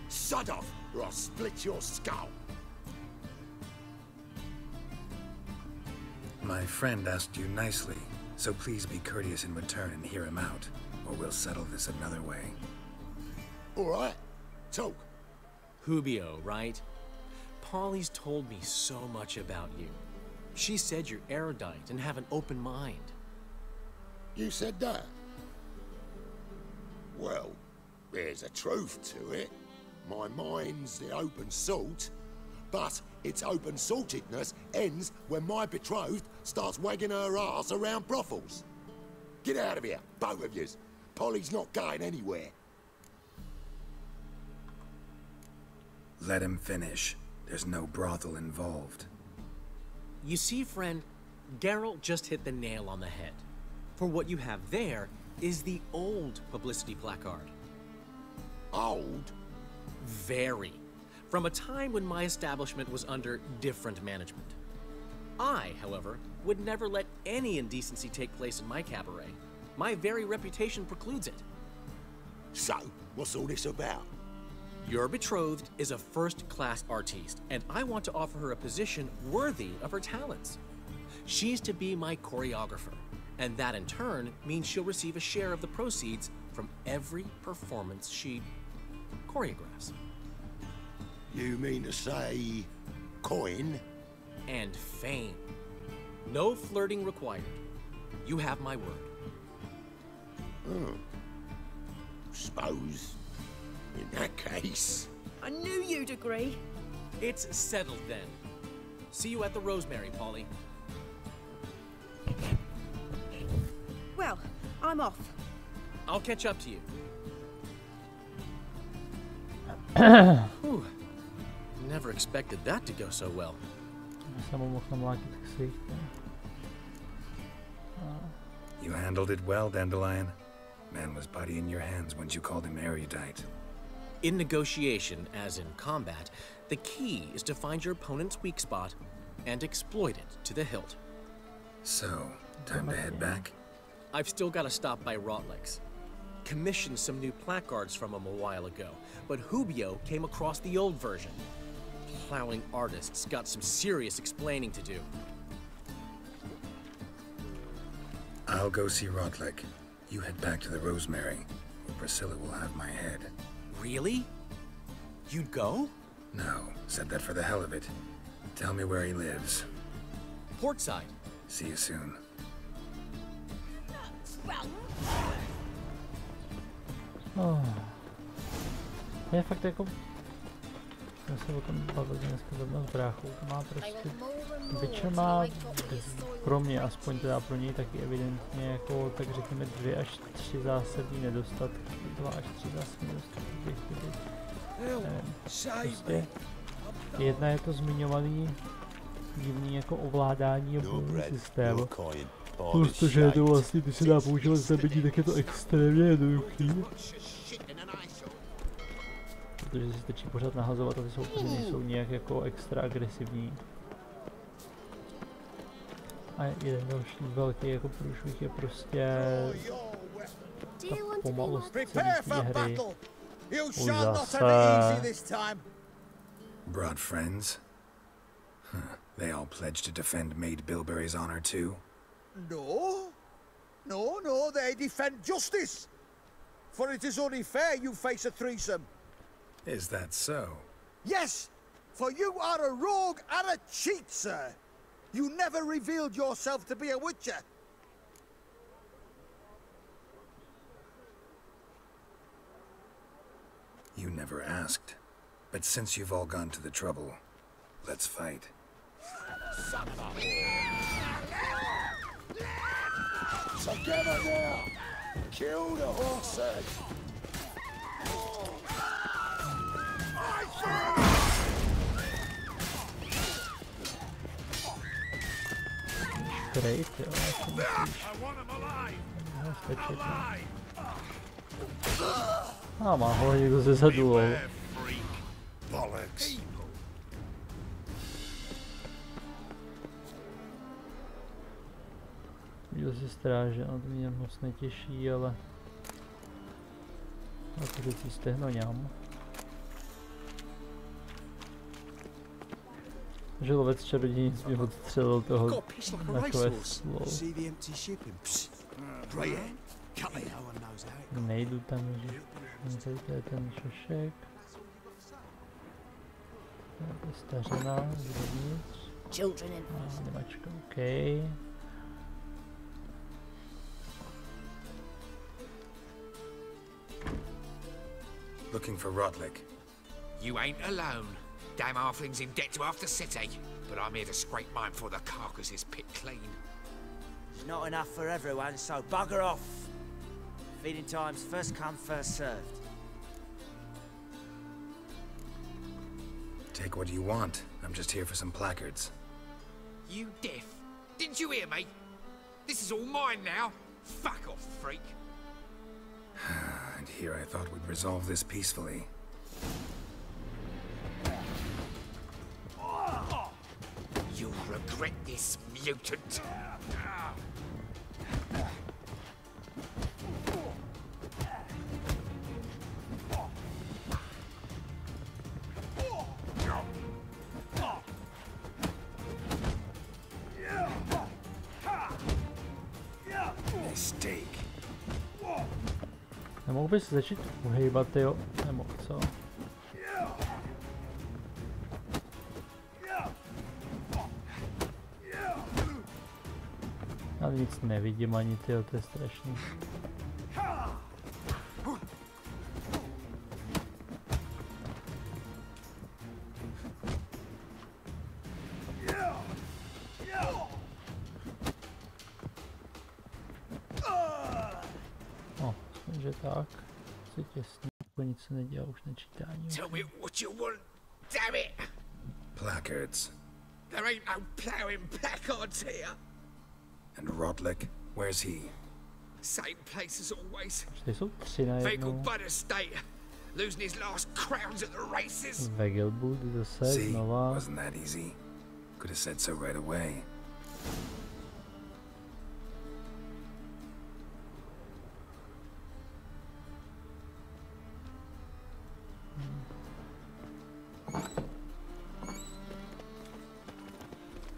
Sod off, or I'll split your skull. My friend asked you nicely, so please be courteous in return and hear him out, or we'll settle this another way. All right, talk. Hubio, right? Polly's told me so much about you. She said you're erudite and have an open mind. You said that? Well, there's a truth to it. My mind's the open salt, but its open saltedness ends when my betrothed starts wagging her ass around brothels. Get out of here, both of yous. Polly's not going anywhere. Let him finish. There's no brothel involved. You see, friend, Geralt just hit the nail on the head. For what you have there is the old publicity placard. Old? Very. From a time when my establishment was under different management. I, however, would never let any indecency take place in my cabaret. My very reputation precludes it. So, what's all this about? Your betrothed is a first-class artiste, and I want to offer her a position worthy of her talents. She's to be my choreographer, and that in turn means she'll receive a share of the proceeds from every performance she choreographs. You mean to say coin? And fame. No flirting required. You have my word. Oh. Suppose, in that case... I knew you'd agree. It's settled then. See you at the Rosemary, Polly. Well, I'm off. I'll catch up to you. Whew. Never expected that to go so well. You handled it well, Dandelion. Man was putty in your hands once you called him erudite. In negotiation, as in combat, the key is to find your opponent's weak spot and exploit it to the hilt. So, time to head back? I've still got to stop by Rotlick's. Commissioned some new placards from him a while ago, but Hubio came across the old version. Plowing artists got some serious explaining to do. I'll go see Rotlick. You head back to the Rosemary, where Priscilla will have my head. Really? You'd go? No, said that for the hell of it. Tell me where he lives. Portside. See you soon. Oh. Je fakt jako... Já se o tom bavil dneska zrovna s bráchou, to má prostě... Witcher má, pro mě, aspoň teda pro něj taky evidentně jako, tak řekněme 2 až 3 zásadní nedostatky, 2 až 3 zásadní nedostatky těch prostě jedna je to zmiňovaný divný jako ovládání a bojový systém. Protože je to vlastně, když se dá používat zabití, tak je to extrémně jednoduchý. Protože si stačí pořád nahazovat a ty soupeři nejsou nějak jako extra agresivní. A jeden další velký jako průšvih je prostě ta pomalost celé té hry. Už zase. Brought friends? Huh. They all pledged to defend Maid Bilberry's honor too? No, they defend justice. For it is only fair you face a threesome. Is that so? Yes, for you are a rogue and a cheat, sir. You never revealed yourself to be a witcher. You never asked. But since you've all gone to the trouble, let's fight. Together now! Kill the horses! Great, má ho někdo ze zadu. Bollocks. to si stráže, no to mě moc netěší, ale... A to teď si stehno ňám. Že lovec čarodějnic mi odstřelil toho na kveslo. Nejdu tam, že... Tady je ten šošek. To je stařená, zrovnitř. Nemačka, okej. Looking for Rodlick. You ain't alone. Damn halfling's in debt to half the city, but I'm here to scrape mine before the carcass is picked clean. There's not enough for everyone, so bugger off. Feeding time's first come, first served. Take what you want. I'm just here for some placards. You deaf? Didn't you hear me? This is all mine now. Fuck off, freak. And here I thought we'd resolve this peacefully. You'll regret this, mutant. Mistake. Nemohl bys začít uhejbat, jo? Nemohl, co? Já nic nevidím ani, tyjo, to je strašný. Takže tak, si těsně, jako nic se nedělá už na čítání. Tell me what you want, damn it! Placards. There ain't no ploughing placards here. And Rodlick, where's he? Same place as always. Jsou tři na Vegal jednou. Butter State, losing his last crowns at the races. Vegal Bull zase See, znova. wasn't that easy? Could have said so right away.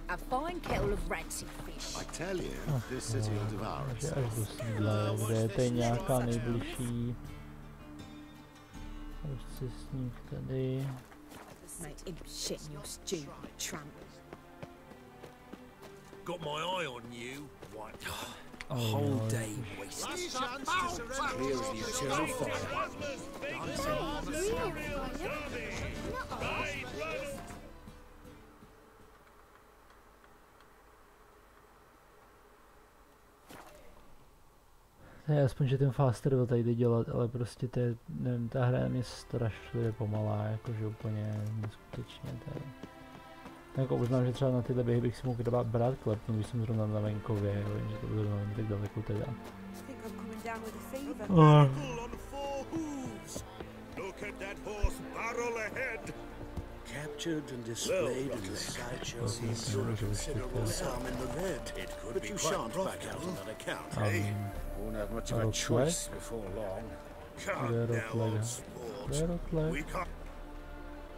A fine kettle of rancid fish. I tell you, this city will devour Takže itself. až do sídla, kde je tady nějaká nejbližší. Prostě sníh tady. Mate, imp shit in your stew, tramp. Got my eye on you, white. A whole day wasted. Clear as the eternal fire. Ne, aspoň, že ten faster to tady jde dělat, ale prostě to je, nevím, ta hra je mě strašlivě pomalá, jakože úplně neskutečně tady. Jako uznám, že třeba na tyhle běhy bych si mohl brát klepnu, když jsem zrovna na venkově, jo, jenže to zrovna není tak daleko teda. Look at that horse barrel ahead. Captured and displayed in the sideshow is considerable sum in the red. It could But be you quite shan't back out profitable. on that account, eh? Won't have much of a choice before long. Calm down, sport. We can't.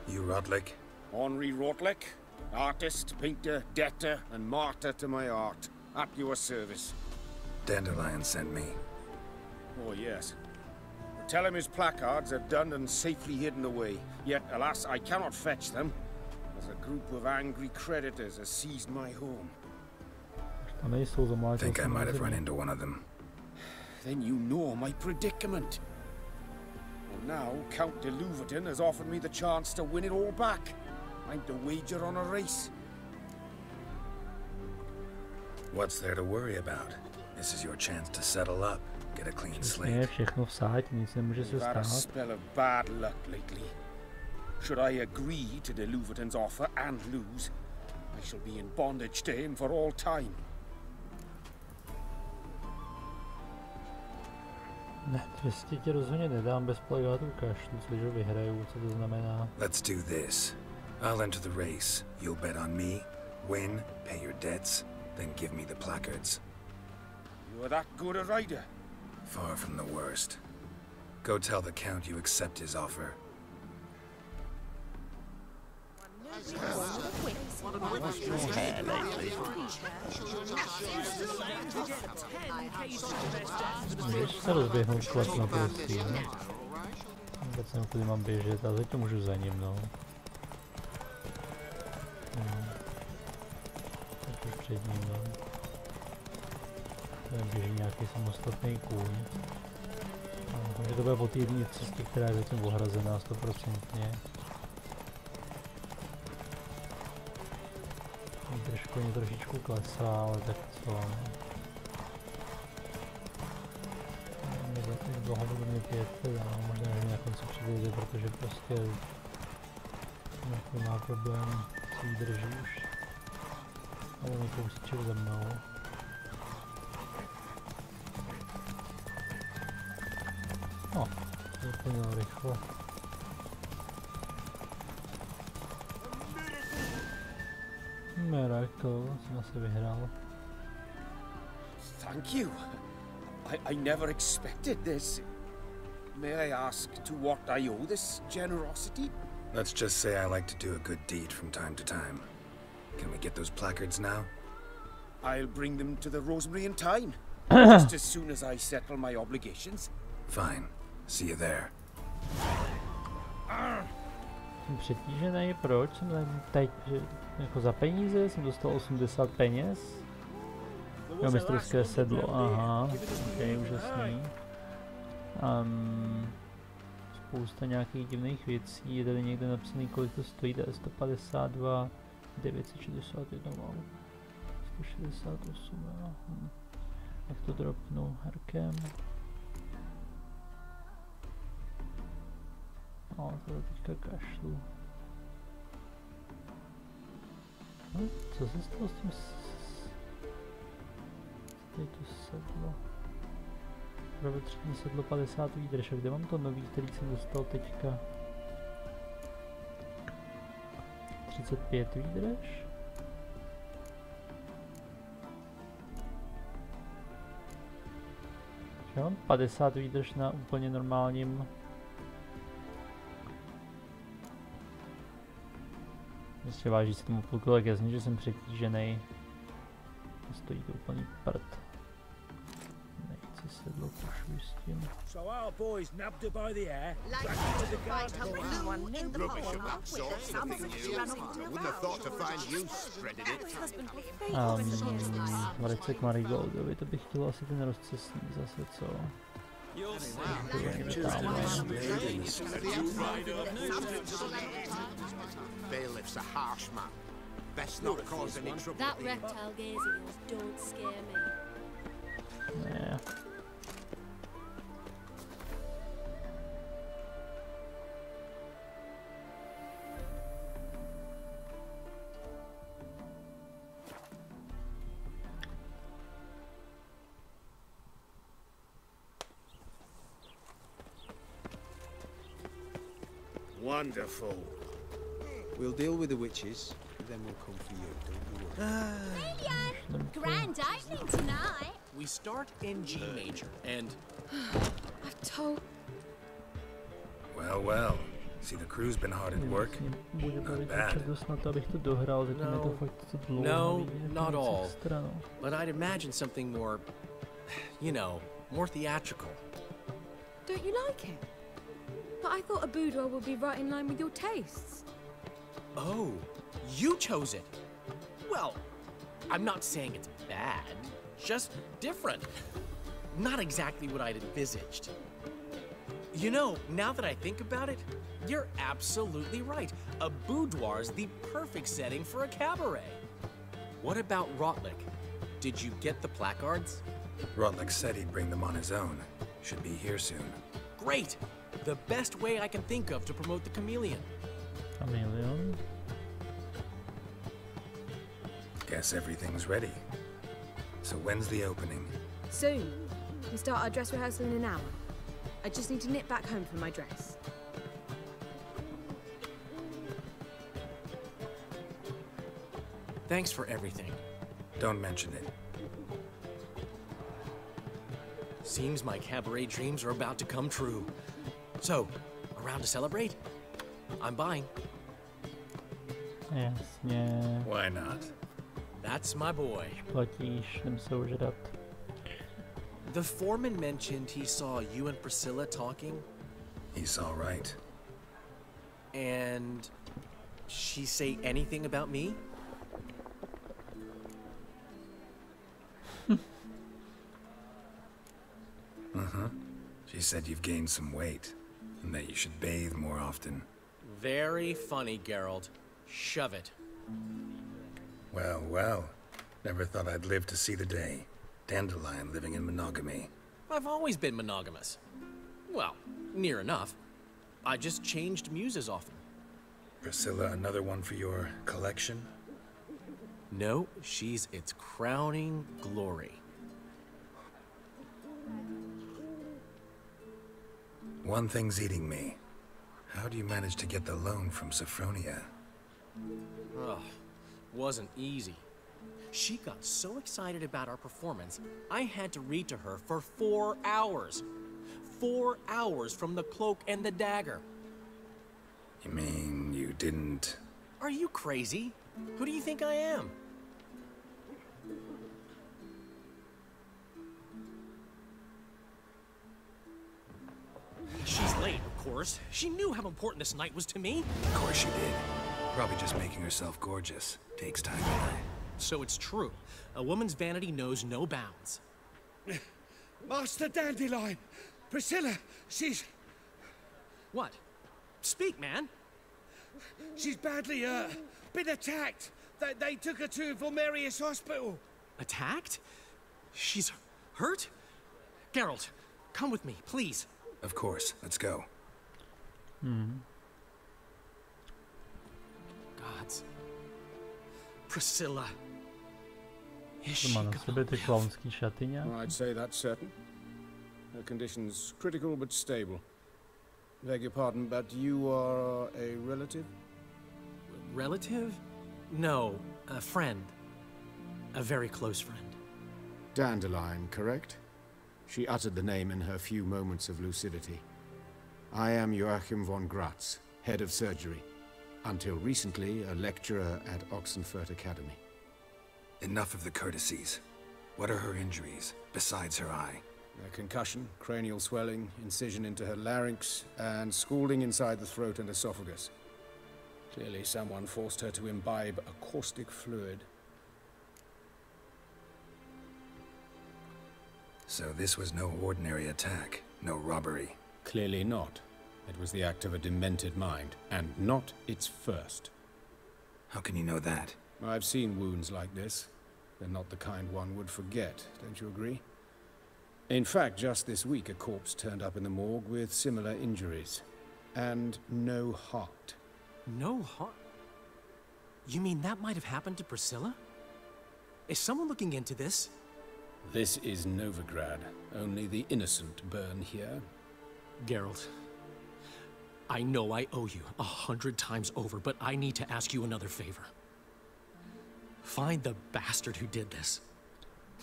You Rodlick? Henri Rodlick, artist, painter, debtor, and martyr to my art. At your service. Dandelion sent me. Oh, yes. Tell him his placards are done and safely hidden away. Yet, alas, I cannot fetch them, as a group of angry creditors has seized my home. I think I might have run into one of them. Then you know my predicament. Well, now, Count de Louverton has offered me the chance to win it all back. I'm to wager on a race. What's there to worry about? This is your chance to settle up, get a clean slate. Je všechno vsáď, nic nemůže se I've had a stát. spell of bad luck lately. Should I agree to de Louverton's offer and lose, I shall be in bondage to him for all time. Ne, 200 tě rozhodně nedám, bez plagátů kašlu, což ho vyhraju, co to znamená. Let's do this. I'll enter the race. You'll bet on me, win, pay your debts, then give me the placards. You're that good a rider? Far from the worst. Go tell the Count you accept his offer. Můžeš se rozběhnout klepno, prosím. Vůbec nevím, kudy mám běžet, ale teď můžu za ním, no. Tak už před ním, no. Tady běží nějaký samostatný kůň. Takže to bude po té jedné cestě, která je zatím ohrazená 100%. Držko mě trošičku klesá, ale tak co? Nebude tak dlouho do mě pět, no, možná, že na konci přijde, protože prostě nějaký má problém s výdrží už. Ale mi kousíček za mnou. No, to vyplnilo rychle. Miracle, jsem asi vyhrál. Thank you. I never expected this. May I ask to what I owe this generosity? Let's just say I like to do a good deed from time to time. Can we get those placards now? I'll bring them to the Rosemary in time. Just as soon as I settle my obligations. Fine. See you there. Jsem přetížený, proč? Jsem teď, jako za peníze, jsem dostal 80 peněz. Jo, mistrovské sedlo, aha, ok, úžasný. Spousta nějakých divných věcí, je tady někde napsaný, kolik to stojí, to je 152, 961, wow, 168, jo. Tak to dropnu herkem. No, to teďka kašlu. Co se stalo s tím tady to sedlo? Provetření sedlo 50 výdrž, a kde mám to nový, který jsem dostal teďka? 35 výdrž? Já mám 50 výdrž na úplně normálním. Ještě váží se tomu půlku, tak jasně, že jsem přetížený. Stojí to úplný prd. Nechci sedlo, pošuj s tím. So our boys nabbed her by the hair, dragged her to the garden. Rubbish of that sort, nothing new. Wouldn't have thought to find you spreaded it. Vrať se k Marigoldovi, to bych chtěl asi ten rozcestný zase, co? Bailiff's a harsh man. Best not cause any trouble. That reptile gaze of yours don't scare me. Ne. Wonderful. We'll deal with the witches, and then we'll come for you, don't you worry. Julian! Grand opening tonight! We start in G major, and... I've told... Well, well. See, the crew's been hard at work. Not bad. No, not all. But I'd imagine something more, you know, more theatrical. Don't you like it? But I thought a boudoir would be right in line with your tastes. Oh, you chose it. Well, I'm not saying it's bad, just different. Not exactly what I'd envisaged. You know, now that I think about it, you're absolutely right. A boudoir's the perfect setting for a cabaret. What about Rotlick? Did you get the placards? Rotlick said he'd bring them on his own. Should be here soon. Great! The best way I can think of to promote the chameleon. Chameleon? Guess everything's ready. So when's the opening? Soon. We start our dress rehearsal in an hour. I just need to nip back home for my dress. Thanks for everything. Don't mention it. Seems my cabaret dreams are about to come true. So, around to celebrate? I'm buying. Jasně. Why not? That's my boy. Platíš, jdem se užrat. The foreman mentioned he saw you and Priscilla talking. He saw right. And she say anything about me? Uh-huh. She said you've gained some weight, and that you should bathe more often. Very funny, Geralt. Shove it. Well, well. Never thought I'd live to see the day. Dandelion living in monogamy. I've always been monogamous. Well, near enough. I just changed muses often. Priscilla, another one for your collection? No, she's its crowning glory. One thing's eating me. How do you manage to get the loan from Sophronia? Ugh, wasn't easy. She got so excited about our performance, I had to read to her for 4 hours. 4 hours from the cloak and the dagger. You mean you didn't... Are you crazy? Who do you think I am? She's late, of course. She knew how important this night was to me. Of course she did. Probably just making herself gorgeous. Takes time to learn. So it's true. A woman's vanity knows no bounds. Master Dandelion! Priscilla, she's... What? Speak, man. She's badly, been attacked. They took her to Vulmerius Hospital. Attacked? She's hurt? Geralt, come with me, please. Of course. Let's go. Gods. Priscilla. Is To she má na gonna sobě ty klaunský šaty nějak? I'd say that's certain. Her condition's critical but stable. Beg your pardon, but you are a relative? Relative? No, a friend. A very close friend. Dandelion, correct? She uttered the name in her few moments of lucidity. I am Joachim von Gratz, head of surgery. Until recently, a lecturer at Oxenfurt Academy. Enough of the courtesies. What are her injuries, besides her eye? A concussion, cranial swelling, incision into her larynx, and scalding inside the throat and esophagus. Clearly someone forced her to imbibe a caustic fluid. So this was no ordinary attack, no robbery. Clearly not. It was the act of a demented mind, and not its first. How can you know that? I've seen wounds like this. They're not the kind one would forget, don't you agree? In fact, just this week a corpse turned up in the morgue with similar injuries. And no heart. No heart? You mean that might have happened to Priscilla? Is someone looking into this? This is Novigrad. Only the innocent burn here. Geralt, I know I owe you 100 times over, but I need to ask you another favor. Find the bastard who did this.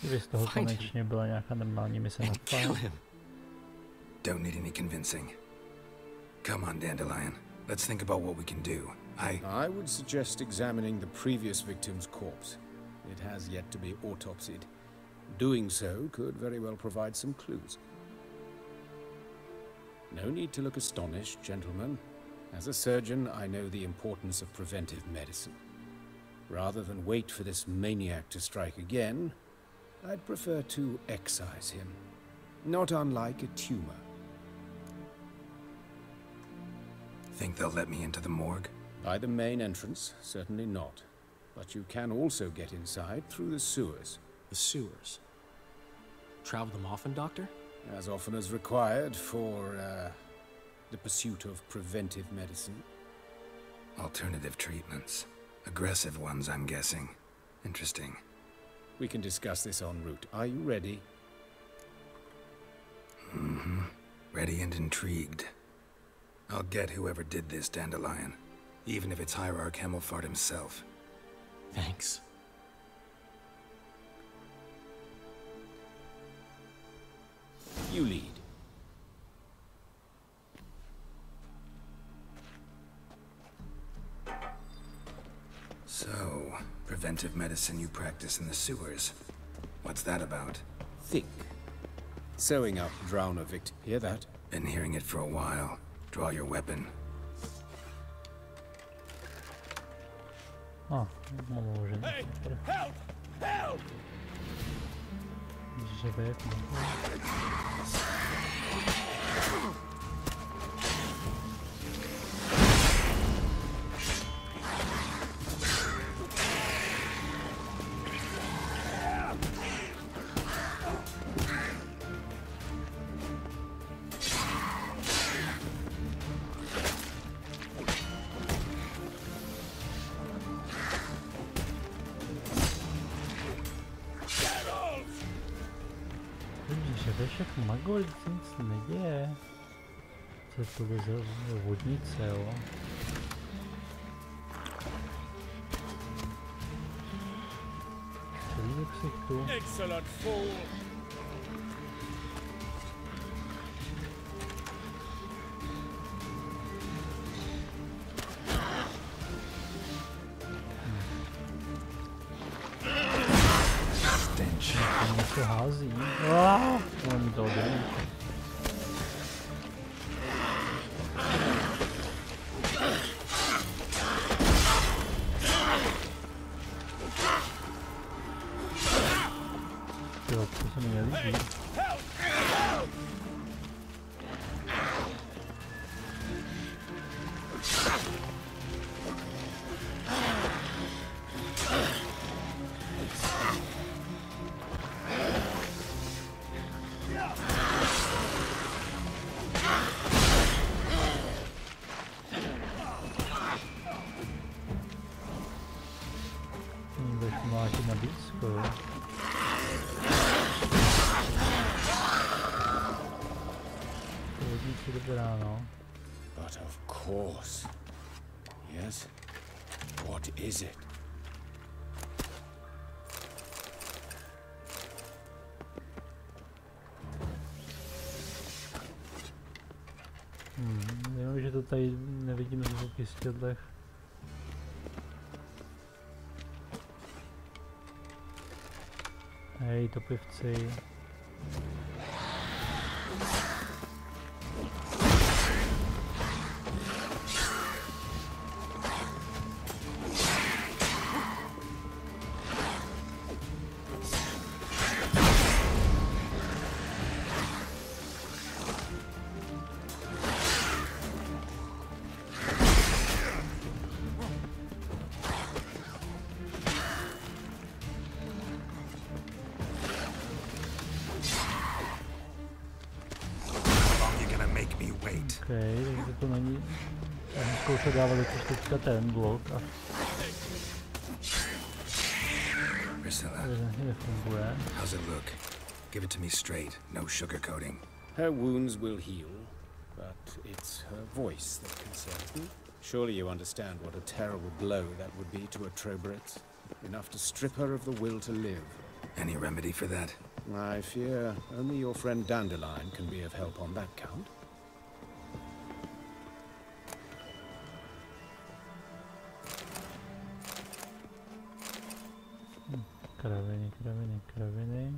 Kdyby z toho konečně byla nějaká normální mise na Kill him. Don't need any convincing. Come on, Dandelion. Let's think about what we can do. I would suggest examining the previous victim's corpse. It has yet to be autopsied. Doing so could very well provide some clues. No need to look astonished, gentlemen. As a surgeon, I know the importance of preventive medicine. Rather than wait for this maniac to strike again, I'd prefer to excise him. Not unlike a tumor. Think they'll let me into the morgue? By the main entrance, certainly not. But you can also get inside through the sewers. The sewers? Travel them often, Doctor? As often as required for, the pursuit of preventive medicine. Alternative treatments. Aggressive ones, I'm guessing. Interesting. We can discuss this en route. Are you ready? Mm-hmm. Ready and intrigued. I'll get whoever did this, Dandelion. Even if it's Hierarch Hemmelfart himself. Thanks. You lead. So, preventive medicine you practice in the sewers. What's that about? Think. Sewing up drowner victim. Hear that? Been hearing it for a while. Draw your weapon. Oh, Hey, help! Help! Marigolda se nic neděje. Co je tohle za vodnice, jo? Celý do ksichtu. Excellent fool! Něco hází. On to jde. Jo, to se mi nelíbí. But of course. Yes? What is it? Jenom, že to tady nevidím zvuky z těchto. Hej, to pivci. Takže to není... Já jsem zkoušel dávat jako teďka ten blok a... nefunguje. How's it look? Give it to me straight, no sugarcoating. Her wounds will heal, but it's her voice that concerns me. Surely you understand what a terrible blow that would be to a Trobritz. Enough to strip her of the will to live. Any remedy for that? I fear only your friend Dandelion can be of help on that count. Kraviny.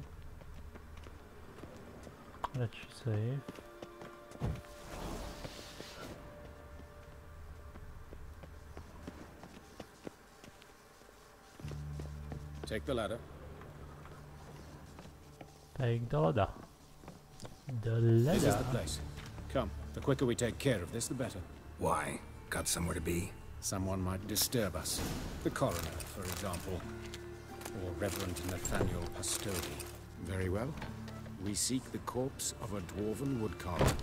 Radši save. Take the ladder. Take the ladder. This is the place. Come, the quicker we take care of this, the better. Why? Got somewhere to be? Someone might disturb us. The coroner, for example. Or Reverend Nathaniel Pastodi. Very well. We seek the corpse of a dwarven woodcarver.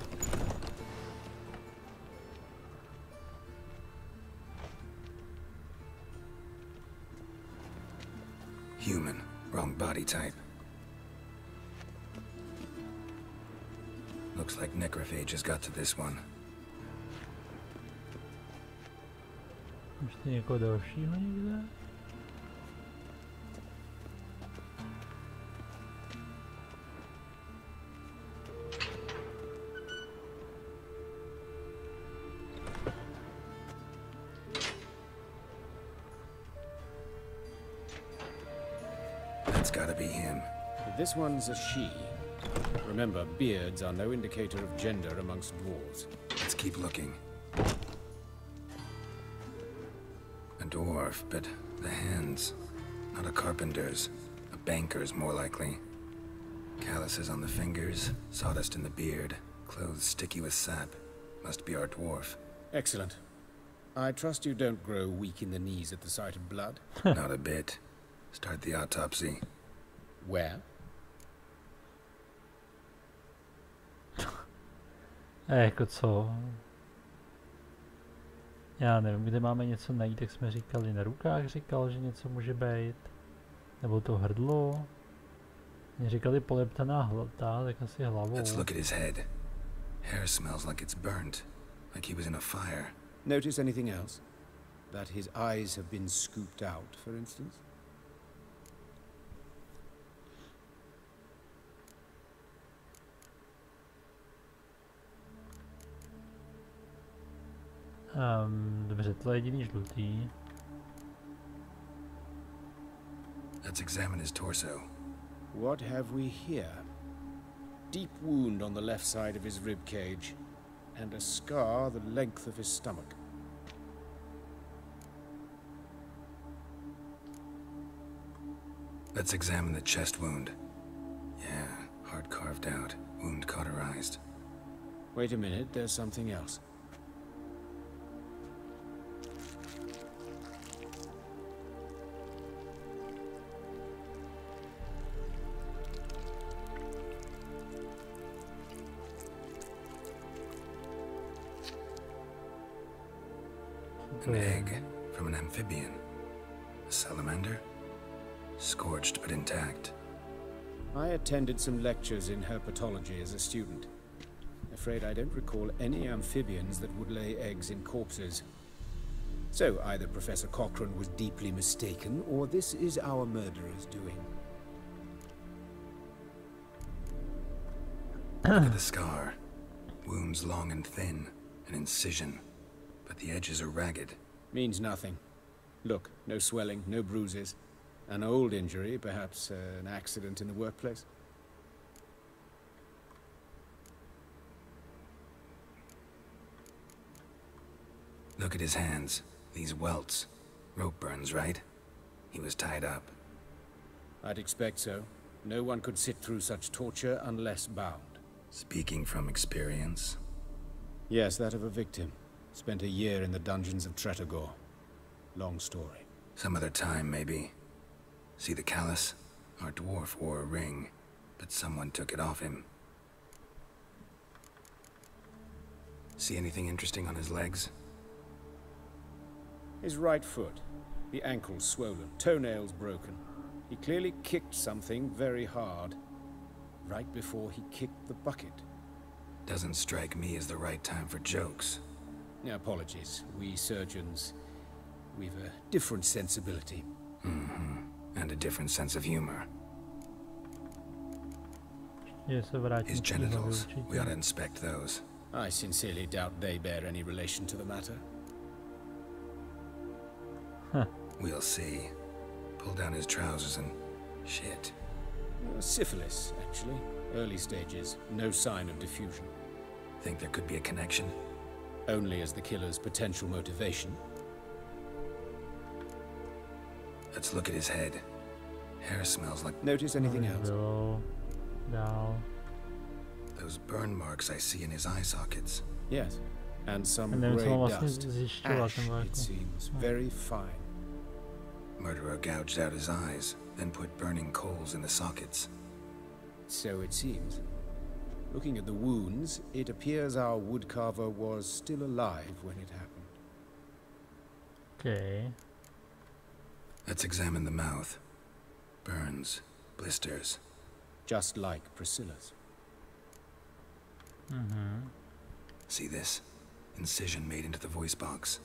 Human. Wrong body type. Looks like necrophage has got to this one. Ještě někoho dalšího někde? gotta be him. This one's a she. Remember, beards are no indicator of gender amongst dwarves. Let's keep looking. A dwarf, but the hands. Not a carpenter's. A banker's, more likely. Calluses on the fingers, sawdust in the beard, clothes sticky with sap. Must be our dwarf. Excellent. I trust you don't grow weak in the knees at the sight of blood? Not a bit. Start the autopsy. Where? Jako co? Já nevím, kde máme něco najít, jak jsme říkali, na rukách říkal, že něco může být. Nebo to hrdlo. Mě říkali poleptaná hlata, tak asi hlavou. Let's look at his head. Hair smells like it's burnt, like he was in a fire. Notice anything else? That his eyes have been scooped out, for instance? Dobře, to je jediný žlutý. Let's examine his torso. What have we here? Deep wound on the left side of his rib cage, and a scar the length of his stomach. Let's examine the chest wound. Yeah, heart carved out, wound cauterized. Wait a minute, there's something else. An egg from an amphibian. A salamander? Scorched but intact. I attended some lectures in herpetology as a student. Afraid I don't recall any amphibians that would lay eggs in corpses. So either Professor Cochrane was deeply mistaken, or this is our murderer's doing. Look at the scar. Wounds long and thin, an incision. But the edges are ragged. Means nothing. Look, no swelling, no bruises. An old injury, perhaps an accident in the workplace. Look at his hands. These welts. Rope burns, right? He was tied up. I'd expect so. No one could sit through such torture unless bound. Speaking from experience? Yes, that of a victim. Spent a year in the dungeons of Tretogor. Long story. Some other time, maybe. See the callus? Our dwarf wore a ring, but someone took it off him. See anything interesting on his legs? His right foot. The ankle's swollen, toenails broken. He clearly kicked something very hard. Right before he kicked the bucket. Doesn't strike me as the right time for jokes. Apologies. We surgeons, we've a different sensibility. Mm-hmm. And a different sense of humor. His genitals, we ought to inspect those. I sincerely doubt they bear any relation to the matter. Huh. We'll see. Pull down his trousers and... shit. Syphilis, actually. Early stages. No sign of diffusion. Think there could be a connection? Only as the killer's potential motivation. Let's look at his head. Hair smells like... Notice anything else? No. Those burn marks I see in his eye sockets. Yes. And some grey dust. Ash, it seems. Very fine. Murderer gouged out his eyes, then put burning coals in the sockets. So it seems. Looking at the wounds, it appears our woodcarver was still alive when it happened. Okay. Let's examine the mouth. Burns, blisters. Just like Priscilla's. Mm-hmm. See this? Incision made into the voice box.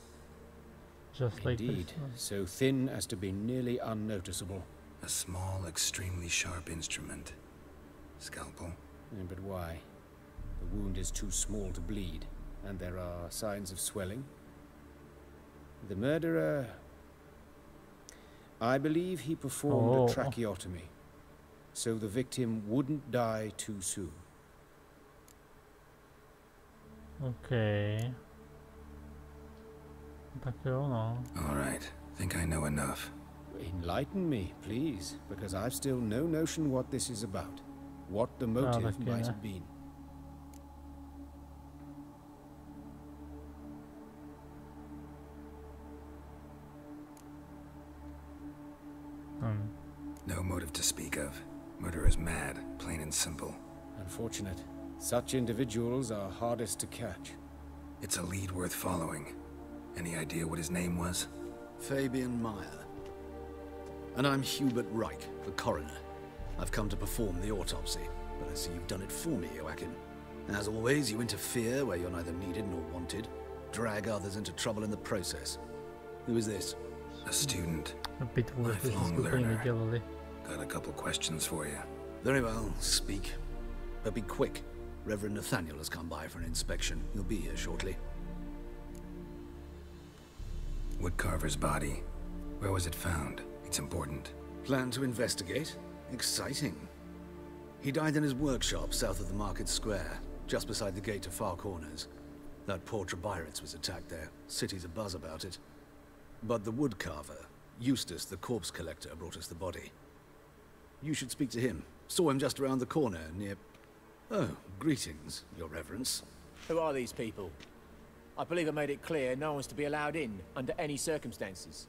Just like Indeed, so thin as to be nearly unnoticeable. A small, extremely sharp instrument. Scalpel. But why? The wound is too small to bleed, and there are signs of swelling. The murderer... I believe he performed a tracheotomy. so the victim wouldn't die too soon. Okay. Tak jo, no. All right. Think I know enough. Enlighten me, please, because I've still no notion what this is about. What the motive might have been. No motive to speak of. Murderer's mad, plain and simple. Unfortunate. Such individuals are hardest to catch. It's a lead worth following. Any idea what his name was? Fabian Meyer. And I'm Hubert Reich, the coroner. I've come to perform the autopsy, but I see you've done it for me, Joachim. As always, you interfere where you're neither needed nor wanted. Drag others into trouble in the process. Who is this? A student. Lifelong learner. Got a couple questions for you. Very well, speak. But be quick. Reverend Nathaniel has come by for an inspection. He'll be here shortly. Woodcarver's body. Where was it found? It's important. Plan to investigate? Exciting. He died in his workshop south of the Market Square, just beside the gate to Far Corners. That poor Trebiritz was attacked there. City's abuzz about it. But the woodcarver, Eustace, the corpse collector, brought us the body. You should speak to him. Saw him just around the corner near... Oh, greetings, Your Reverence. Who are these people? I believe I made it clear no one's to be allowed in under any circumstances.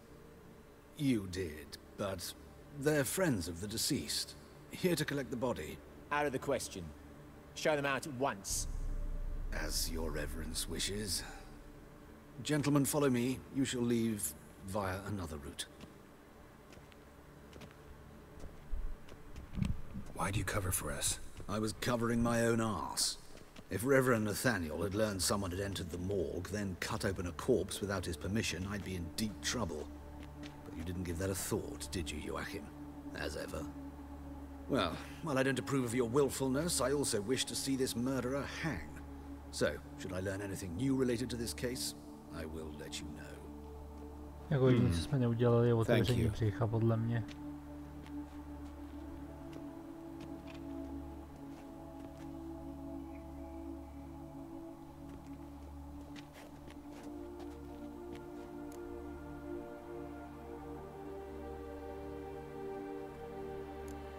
You did, but they're friends of the deceased. Here to collect the body. Out of the question. Show them out at once. As Your Reverence wishes. Gentlemen, follow me. You shall leave via another route. Why'd you cover for us? I was covering my own arse. If Reverend Nathaniel had learned someone had entered the morgue, then cut open a corpse without his permission, I'd be in deep trouble. But you didn't give that a thought, did you, Joachim? As ever. Well, while I don't approve of your willfulness, I also wish to see this murderer hang. So, should I learn anything new related to this case, I will let you know. Jako jediné, co jsme neudělali, je otevření břicha, podle mě.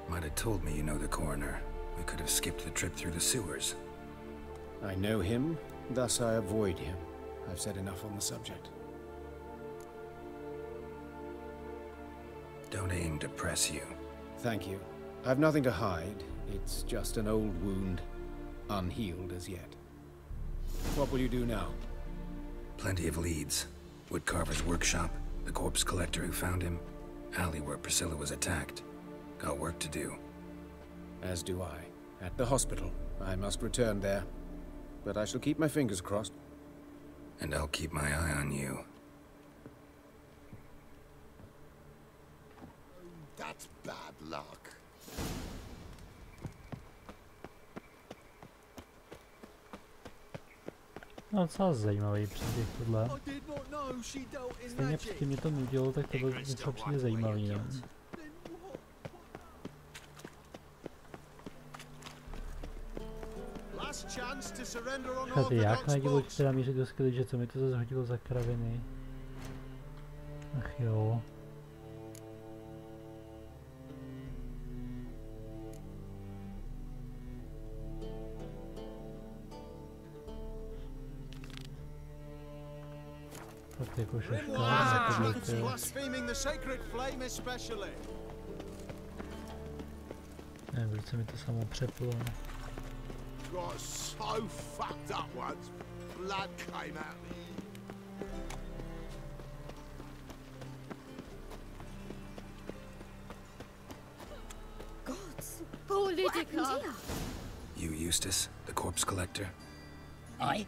Might have told me you know the coroner. We could have skipped the trip through the sewers. I know him, thus I avoid him. I've said enough on the subject. Don't aim to press you. Thank you. I've nothing to hide. It's just an old wound, unhealed as yet. What will you do now? Plenty of leads. Woodcarver's workshop, the corpse collector who found him, alley where Priscilla was attacked. Got work to do. As do I. At the hospital. I must return there. But I shall keep my fingers crossed. And I'll keep my eye on you. That's bad luck. No, docela zajímavý příběh tohle. Stejně předtím mě to nudilo, tak tohle něco přijde zajímavý, no. Ty jak najdi loď, která míří do skliče, co mi to zase hodilo za kraviny. Ach jo. Tak jako šaška, nevím, proč se mi to samo přeplo. Got so fucked up once, blood came out of me. Gods, poor Lydica. You, Eustace, the corpse collector? Aye?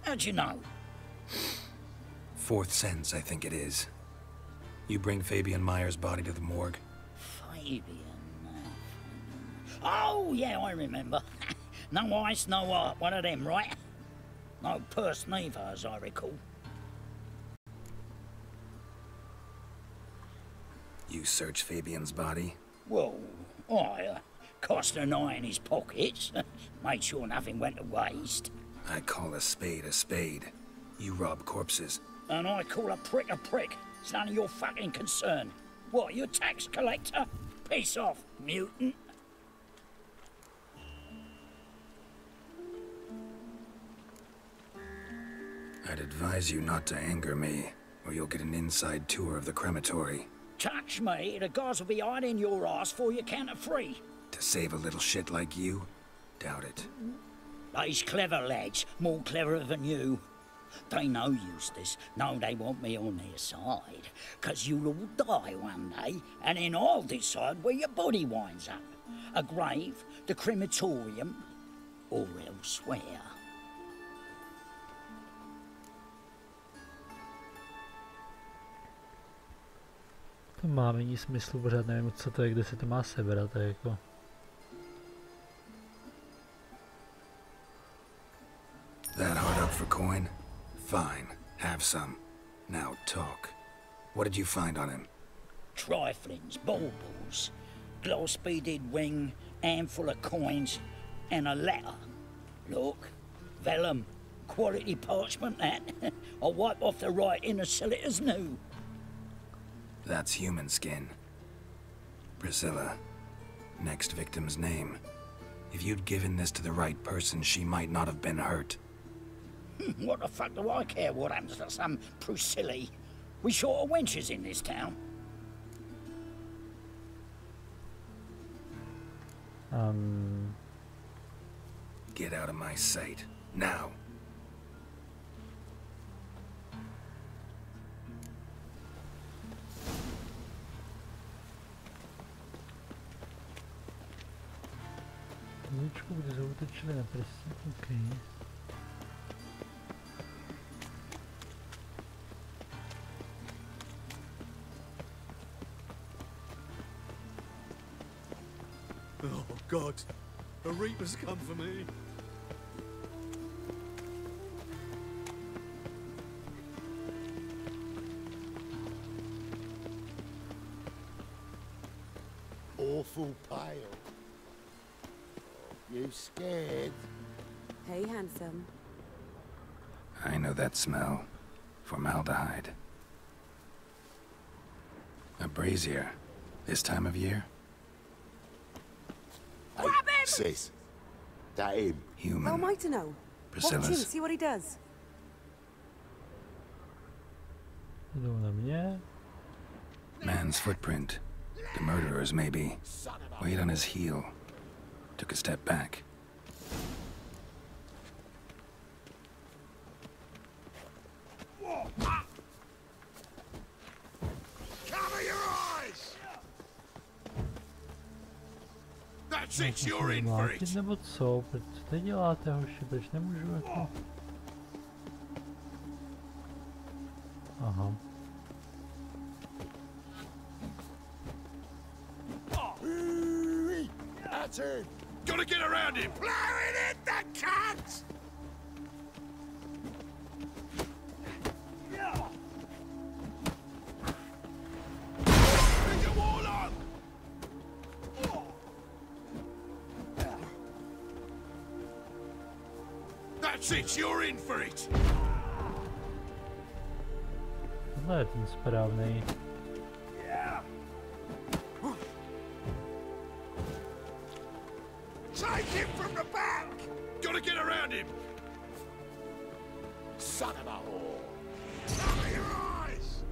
How'd you know? Fourth sense, I think it is. You bring Fabian Meyer's body to the morgue? Fabian... Oh, yeah, I remember. No ice, no art, one of them, right? No purse neither, as I recall. You search Fabian's body? Well, Why, cost an eye in his pockets. Made sure nothing went to waste. I call a spade a spade. You rob corpses. And I call a prick a prick. It's none of your fucking concern. What, you a tax collector? Piss off, mutant. I'd advise you not to anger me, or you'll get an inside tour of the crematory. Touch me, the guards will be hiding your ass for you count of free. To save a little shit like you? Doubt it. They's clever lads, more cleverer than you. They know Eustace, know they want me on their side, 'cause you'll all die one day, and then I'll decide where your body winds up. A grave, the crematorium, or elsewhere. To má není smyslu, pořád nevím, co to je, kde se to má sebrat, to je jako... That hard up for coin? Fine, have some. Now talk. What did you find on him? Triflings, baubles, glass-beaded ring, handful of coins, and a letter. Look, vellum, quality parchment that. I'll wipe off the writing and sell it as new. That's human skin. Priscilla. Next victim's name. If you'd given this to the right person, she might not have been hurt. What the fuck do I care what happens to some Priscilla? We short of wenches in this town. Get out of my sight. Now. Ničku, kde zautočili na prsty, okej. Oh, God. A Reaper's come for me. Awful pale. You scared? Hey, handsome. I know that smell. Formaldehyde. A brazier. This time of year? Grab him! Sis. That him? Human. How am I to know? Priscilla's. Watch him, see what he does. Jdou na mě. Man's footprint. The murderer's maybe. Weight on his heel. Took a step back. Cover your eyes! That's it, you're in for it! Nebo co? Proč to děláte, hoši? Proč nemůžu jako... Aha. That's it! Gotta get around him! Blowing it, the cunt! Bring them all on! That's it, you're in for it! Tohle je ten správnej. Take him from the back! Gotta get around him! Son of a whore! Cover your eyes!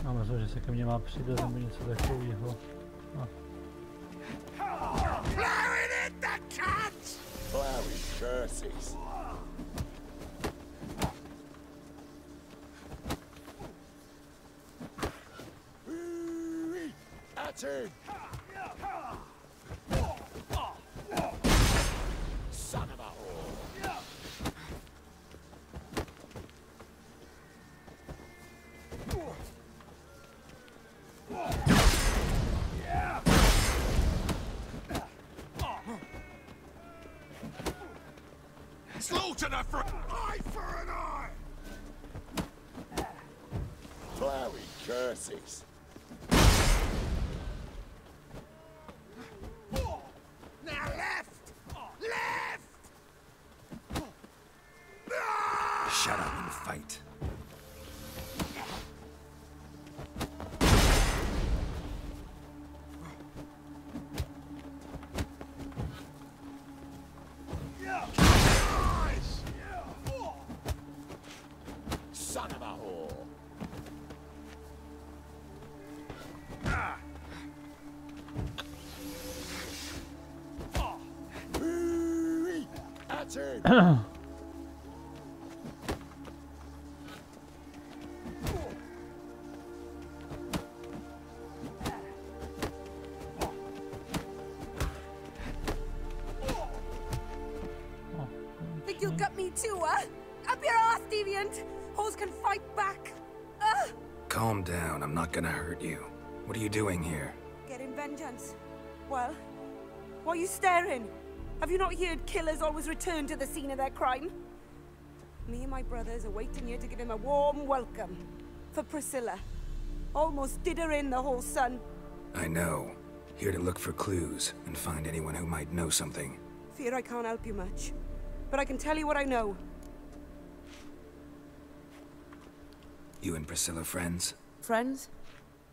Mám myslím, že se ke mně má přidat nebo něco takového. Blowing it, the cunt! Blowing curses. That's it! Son of a whore! Slaughter the eye for an eye! Curses. Now left! Left! Shut up and fight. Son of a whore. That's it. Think you'll gut me too, huh? Up your ass, deviant! Hoes can fight back! Ugh! Calm down, I'm not gonna hurt you. What are you doing here? Getting vengeance. Well, why are you staring? Have you not heard killers always return to the scene of their crime? Me and my brothers are waiting here to give him a warm welcome. For Priscilla. Almost did her in, the whole son. I know. Here to look for clues and find anyone who might know something. Fear I can't help you much. But I can tell you what I know. You and Priscilla friends? Friends?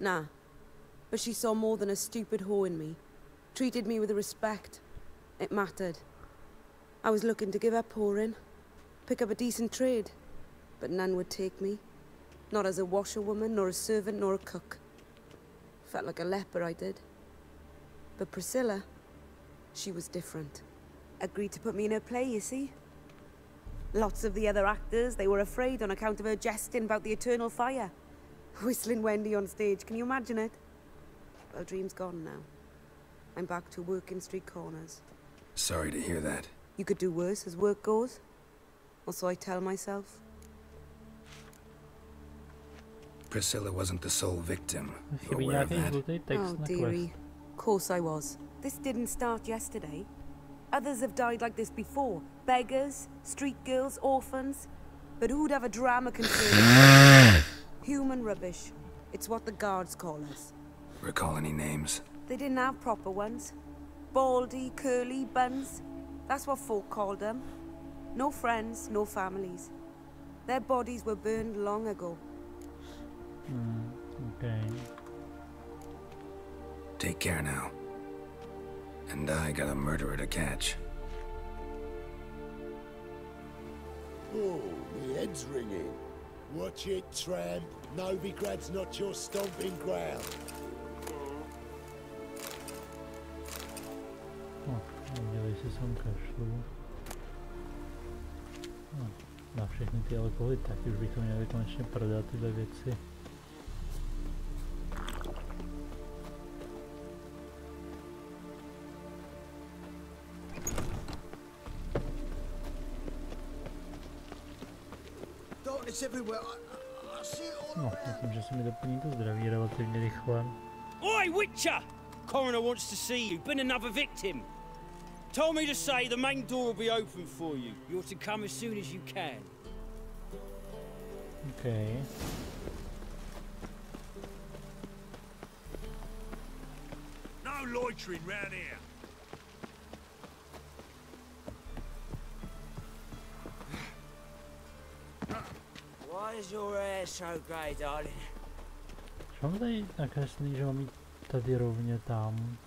Nah. But she saw more than a stupid whore in me. Treated me with respect. It mattered. I was looking to give up whoring. Pick up a decent trade. But none would take me. Not as a washerwoman, nor a servant, nor a cook. Felt like a leper, I did. But Priscilla, she was different. Agreed to put me in her play, you see? Lots of the other actors, they were afraid on account of her jesting about the eternal fire. Whistling Wendy on stage, can you imagine it? Well, dream's gone now. I'm back to working street corners. Sorry to hear that. You could do worse as work goes. Or so I tell myself. Priscilla wasn't the sole victim. You're aware of that? Oh, dearie. Of course I was. This didn't start yesterday. Others have died like this before. Beggars, street girls, orphans. But who'd have a drama concern? Human rubbish. It's what the guards call us. Recall any names? They didn't have proper ones. Baldy, curly, buns. That's what folk called them. No friends, no families. Their bodies were burned long ago. Okay. Take care now. And I got a murderer to catch. Oh, my head's ringing. Watch it, tramp. Novigrad's not your stomping ground. Dělej si sem kašlu. Na všechny ty alkoholy taky už bychom měli konečně prodat tyhle věci. No, myslím, že se mi doplní to zdraví relativně rychle. Oi, Witcher! Coroner wants to see you. Been another victim. Told me to say the main door will be open for you. You're to come as soon as you can. Okay. No loitering round here. Why is your hair so grey, darling? Mám tady nakreslený, že mám jít tady rovně tam.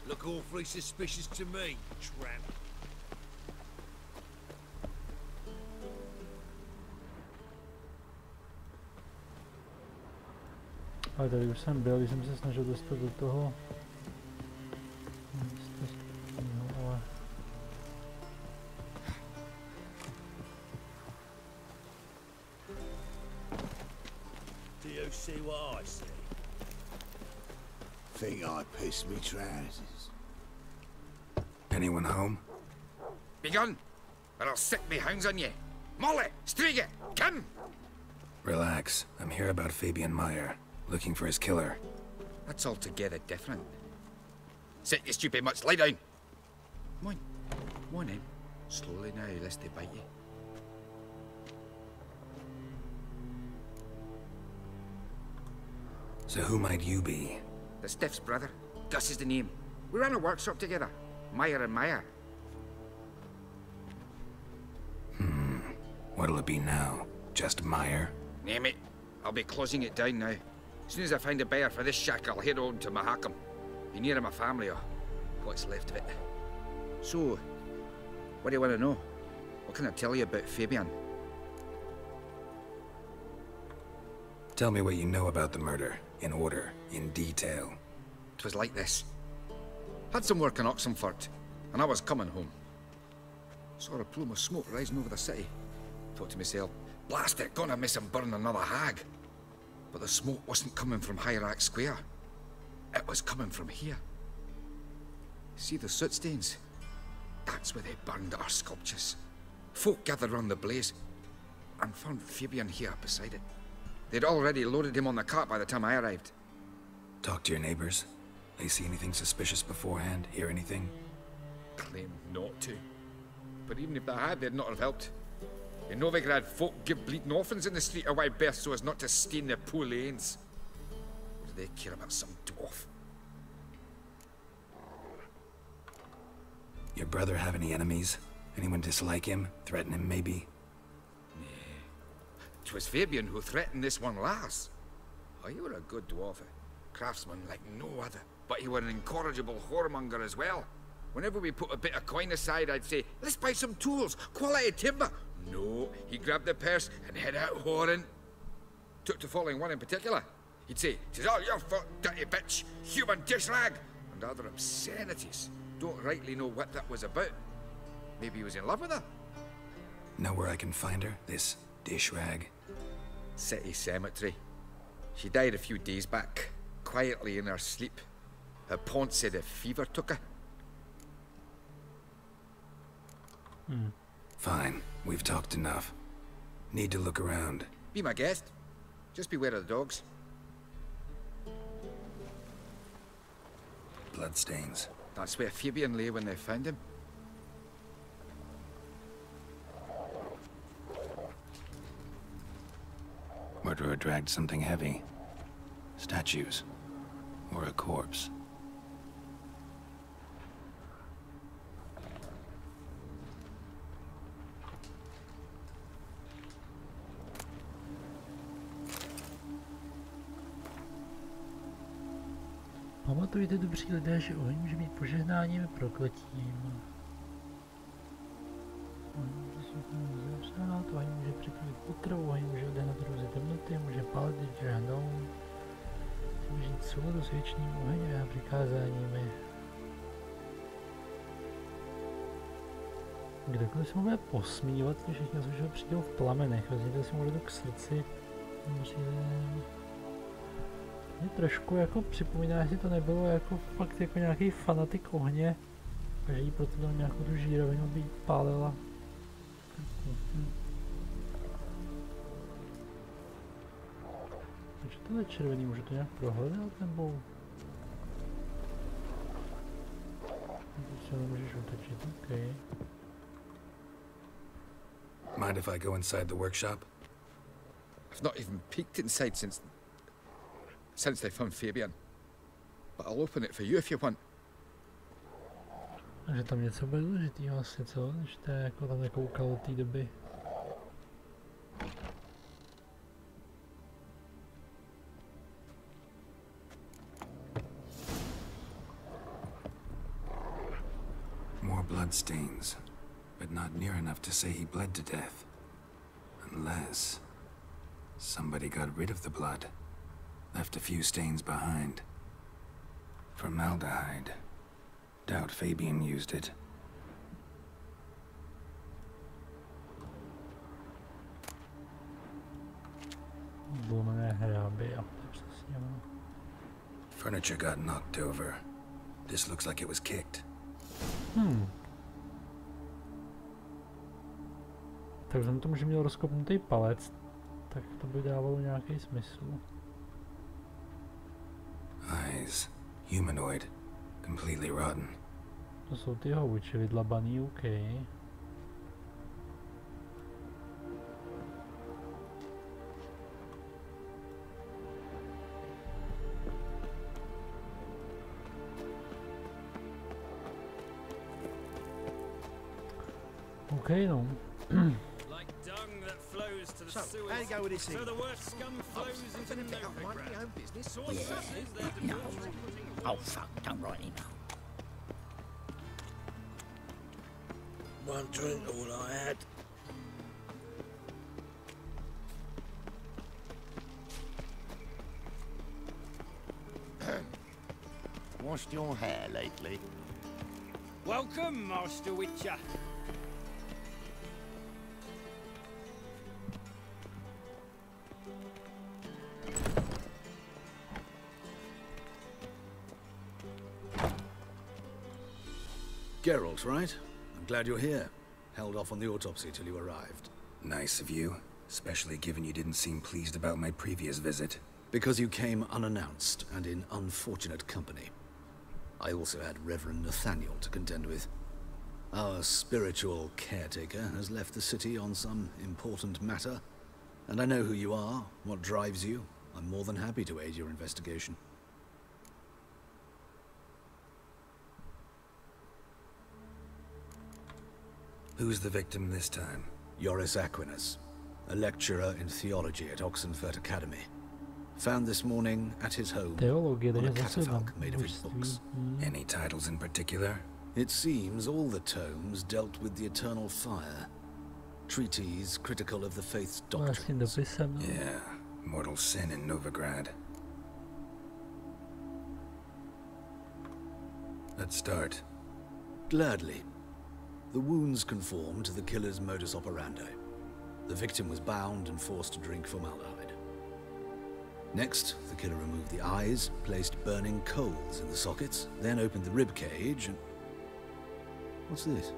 Look awfully suspicious to me, tramp. Ale tady už jsem byl, když jsem se snažil dostat do toho. Ale... Do you see what I see? Think I pissed me trousers. Anyone home? Be gone, or I'll set me hounds on you. Molly, Striga, come! Relax. I'm here about Fabian Meyer, looking for his killer. That's altogether different. Sit your stupid mutts, lie down. Come on in. Slowly now, lest they bite you. So who might you be? The Stiff's brother. Gus is the name. We ran a workshop together. Meyer and Meyer. What'll it be now? Just Meyer? Name it. I'll be closing it down now. As soon as I find a buyer for this shack, I'll head on to Mahakam. Be near my family or what's left of it. So, what do you want to know? What can I tell you about Fabian? Tell me what you know about the murder, in order, in detail. It was like this. Had some work in Oxenford, and I was coming home. Saw a plume of smoke rising over the city. Thought to myself, blast it, gonna miss him burn another hag. But the smoke wasn't coming from Hierarch Square. It was coming from here. See the soot stains? That's where they burned our sculptures. Folk gathered round the blaze, and found Fabian here beside it. They'd already loaded him on the cart by the time I arrived. Talk to your neighbors. They see anything suspicious beforehand? Hear anything? Claim not to. But even if they had, they'd not have helped. In Novigrad, folk give bleeding orphans in the street a wide berth so as not to stain their poor lanes. What do they care about some dwarf? Your brother have any enemies? Anyone dislike him? Threaten him, maybe? Nay. 'Twas Fabian who threatened this one last. Oh, you were a good dwarf, a craftsman like no other. But you were an incorrigible whoremonger as well. Whenever we put a bit of coin aside, I'd say, let's buy some tools, quality timber. No, he grabbed the purse and head out whoring. Took to following one in particular. He'd say, "'Tis all your fault, dirty bitch, human dish rag," and other obscenities. Don't rightly know what that was about. Maybe he was in love with her? Know where I can find her, this dish rag? City cemetery. She died a few days back, quietly in her sleep. Her pont said a fever took her. Fine, we've talked enough. Need to look around. Be my guest. Just beware of the dogs. Bloodstains. That's where Fabian lay when they found him. Murderer dragged something heavy. Statues. Or a corpse. Pamatujte, dobří lidé, že oheň může být požehnáním a prokletím. Oheň může připravit potravu, oheň může odehnat různé temnoty, může pálit, když žehnou. Může žít souladu s věčným ohněm a přikázáními. Kdokoliv se může posmívat, když všichni zvyšovat přijdou v plamenech, vezměte si mu k srdci. Mě trošku jako připomíná, jestli to nebylo jako fakt jako nějaký fanatik ohně, že jí proto tam nějakou tu žírovinu by pálila. Takže tohle je červený, můžu to nějak prohledat, nebo? Teď se nemůžeš otočit, okej. Mind if I go inside the workshop? I've not even peeked inside since they found Fabian. But I'll open it for you if you want. Takže tam něco bude důležitýho asi, co? Když to je jako tam nekoukal od té doby. More bloodstains, but not near enough to say he bled to death. Unless somebody got rid of the blood. Left a few stains behind. Formaldehyde. Doubt Fabian used it. Furniture got knocked over. This looks like it was kicked. Tak vzhledem tomu, že měl rozkopnutý palec, tak to by dávalo nějaký smysl. Eyes. Humanoid. Completely rotten. To jsou ty jeho oči vydlabaný, OK. OK, no. So, how you go with this thing? So the worst scum flows into Novigrad. Yeah, no. Oh, fuck, don't rightly know. One drink, all I had. Washed your hair lately? Welcome, Master Witcher. Geralt, right? I'm glad you're here. Held off on the autopsy till you arrived. Nice of you, especially given you didn't seem pleased about my previous visit. Because you came unannounced and in unfortunate company. I also had Reverend Nathaniel to contend with. Our spiritual caretaker has left the city on some important matter, and I know who you are, what drives you. I'm more than happy to aid your investigation. Who's the victim this time? Joris Aquinas, a lecturer in theology at Oxenfurt Academy. Found this morning at his home on a catafalque made of his books. Any titles in particular? It seems all the tomes dealt with the eternal fire. Treatises critical of the faith's doctrines. Yeah, mortal sin in Novigrad. Let's start. Gladly. The wounds conform to the killer's modus operandi. The victim was bound and forced to drink formaldehyde. Next, the killer removed the eyes, placed burning coals in the sockets, then opened the rib cage and... What's this?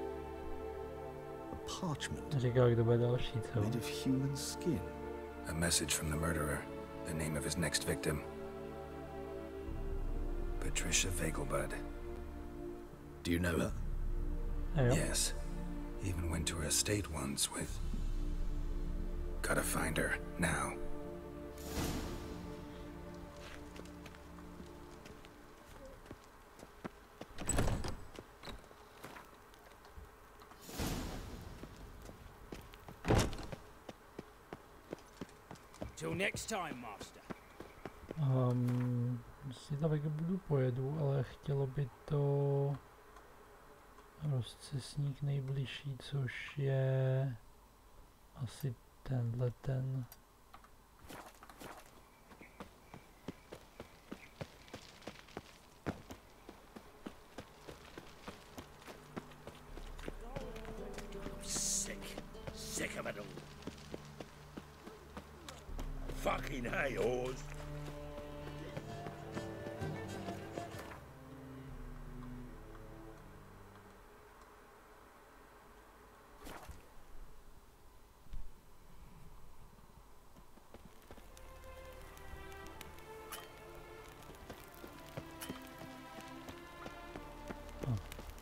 A parchment made of human skin. A message from the murderer. The name of his next victim. Patricia Vegelbud. Do you know her? Yes. Even went to her estate once with... Gotta find her, now. Till next time, Master. Si tam budu pojedu, ale chtělo by to... Rozcesník nejbližší, což je asi tenhle ten. Sick of it all. Fucking hay horse.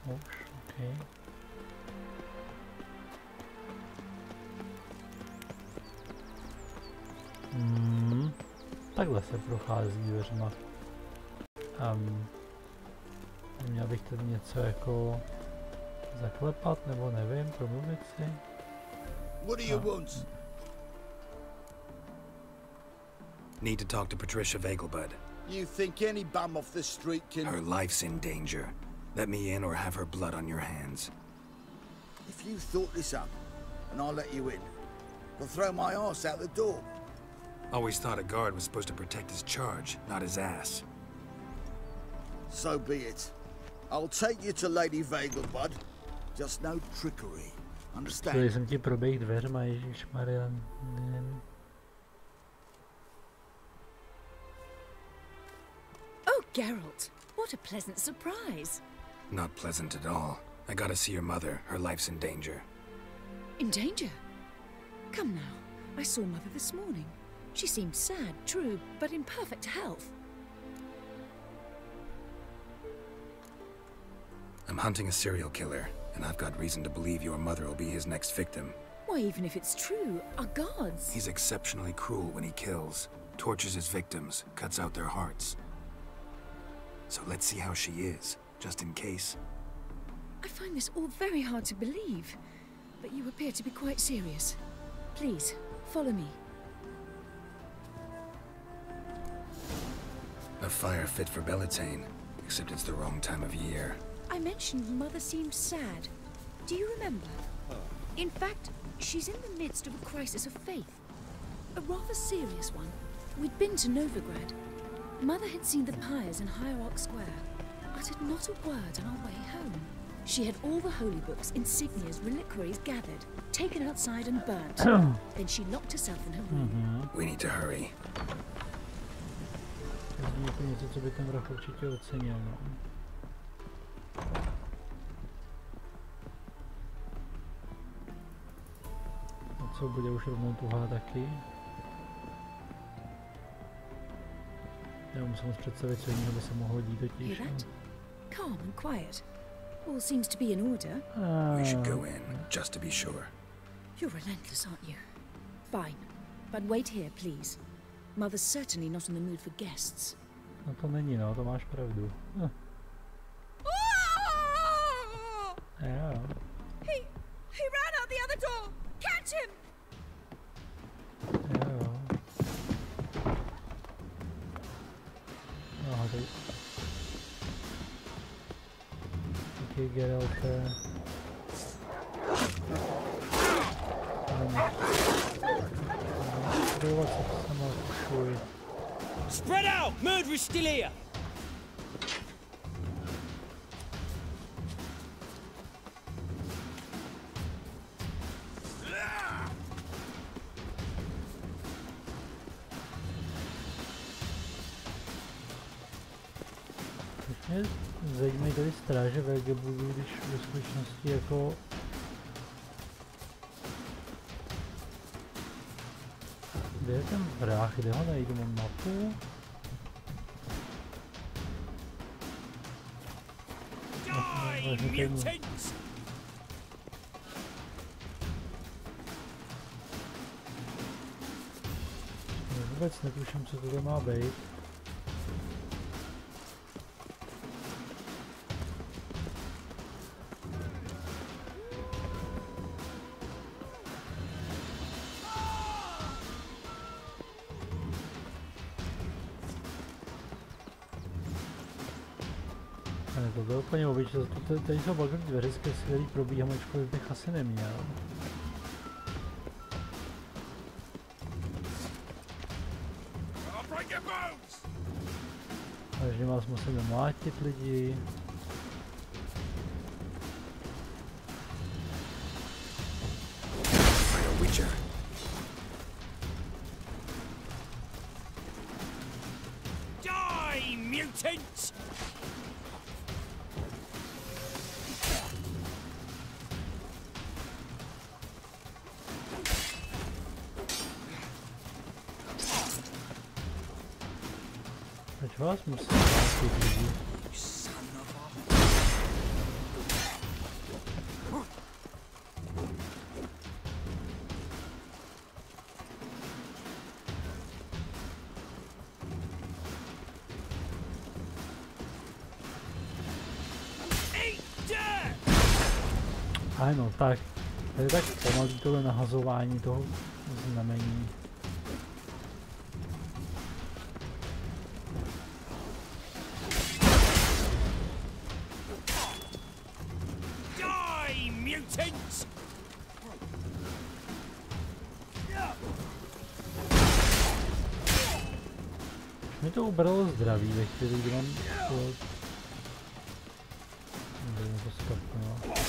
Okay. Takhle se prochází dveřma. Měl bych tady něco jako zaklepat, nebo nevím, promluvit si. What do you want? Need to talk to Patricia Vegelbud. You think any bum off the street can... Her life's in danger. Let me in or have her blood on your hands. If you thought this up, and I'll let you in, I'll throw my arse out the door. Always thought a guard was supposed to protect his charge, not his ass. So be it. I'll take you to Lady Vegelbud. Just no trickery. Understand? Chtěl jsem ti probejít dveřma, ježišmarja. Oh, Geralt, what a pleasant surprise. Not pleasant at all. I gotta see your mother. Her life's in danger. In danger? Come now. I saw Mother this morning. She seemed sad, true, but in perfect health. I'm hunting a serial killer, and I've got reason to believe your mother will be his next victim. Why, even if it's true, our gods... He's exceptionally cruel when he kills, tortures his victims, cuts out their hearts. So let's see how she is, just in case. I find this all very hard to believe. but you appear to be quite serious. Please, follow me. A fire fit for Bellatane, except it's the wrong time of year. I mentioned Mother seemed sad. Do you remember? In fact, she's in the midst of a crisis of faith. A rather serious one. We'd been to Novigrad. Mother had seen the pyres in Hierarch Square, uttered not a word on our way home. She had all the holy books, insignias, reliquaries gathered, taken outside and burnt. Then she locked herself in her room. We need to hurry. Jako něco, co by ten vrah určitě ocenil, no. A co bude už rovnou tuhá taky? Já musím si představit, co jiného by se mohlo dít totiž. Calm and quiet. All seems to be in order. We should go in, just to be sure. You're relentless, aren't you? Fine. But wait here, please. Mother's certainly not in the mood for guests. No to není, no, to máš pravdu. Jo. He ran out the other door. Catch him! Jo. No, tady. Díky, Geralte. Spread out! Murderer's still here! Mě zajímají tady stráže Velgebudu, když ve skutečnosti jako kde je ten vrah, kde ho najdu, mám mapu? Vůbec netuším, co to má být. To bylo úplně obyčejné, tady jsou balkony dveře, který probíhám, ačkoliv bych asi neměl. Takže vás musíme mlátit lidi. Die, mutants! Proč vás musím mlátit lidi? Ano, tak. To je tak pomalý tohle nahazování toho znamení. Die, mutants! Mi to ubralo zdraví ve chvíli, kdy mám to... Můžeme to skapnout.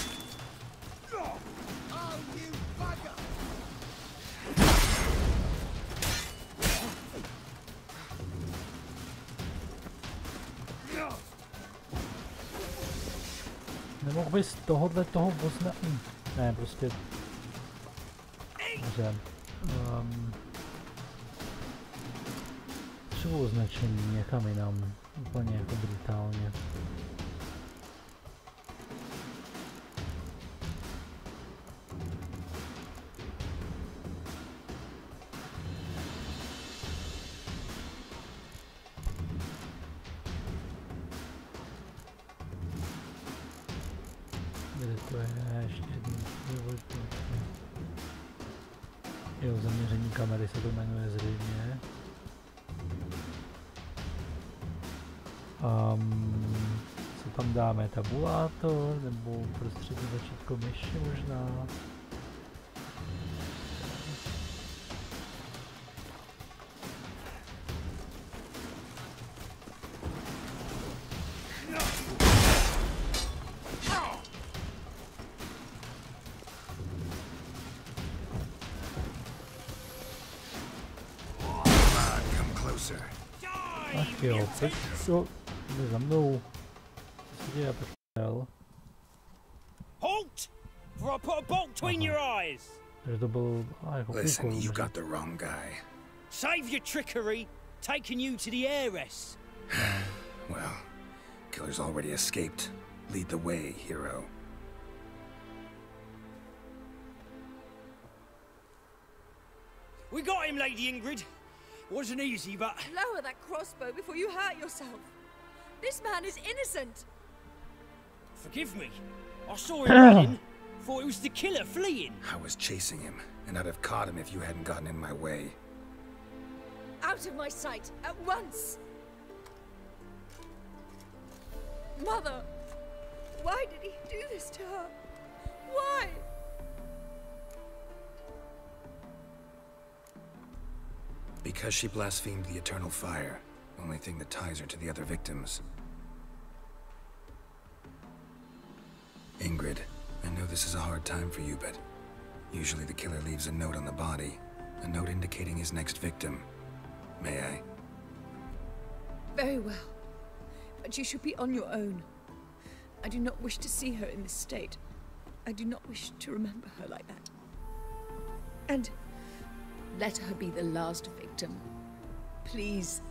Nemohl bys tohohle toho bosna... Ne, prostě... Dobře. Třeba označení někam jinam. Úplně jako brutálně. to je 4 volty. Jo, zaměření kamery se to jmenuje zřejmě. Co tam dáme? Tabulátor nebo prostřední tlačítko myši možná? Ach jo, pojď co? Jde za mnou. Co se děje, prdel? Halt! For I put a bolt between your eyes. Takže to byl jako Listen, you got the wrong guy. Save your trickery, taking you to the heiress. Well, killer's already escaped. Lead the way, hero. We got him, Lady Ingrid. Wasn't easy, but... Lower that crossbow before you hurt yourself. This man is innocent. Forgive me. I saw him running. Thought it was the killer fleeing. I was chasing him, and I'd have caught him if you hadn't gotten in my way. Out of my sight, at once! Mother! Why did he do this to her? Why? Because she blasphemed the eternal fire. Only thing that ties her to the other victims. Ingrid, I know this is a hard time for you, but usually the killer leaves a note on the body. A note indicating his next victim. May I? Very well. But you should be on your own. I do not wish to see her in this state. I do not wish to remember her like that. And let her be the last victim. Please.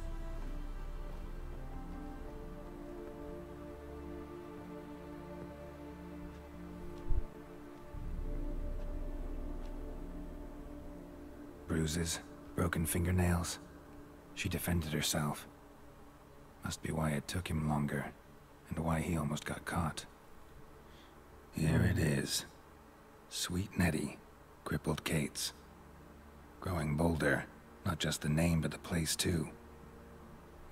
Bruises, broken fingernails. She defended herself. Must be why it took him longer, and why he almost got caught. Here it is. Sweet Nettie, crippled Kate's. Growing bolder, not just the name, but the place too.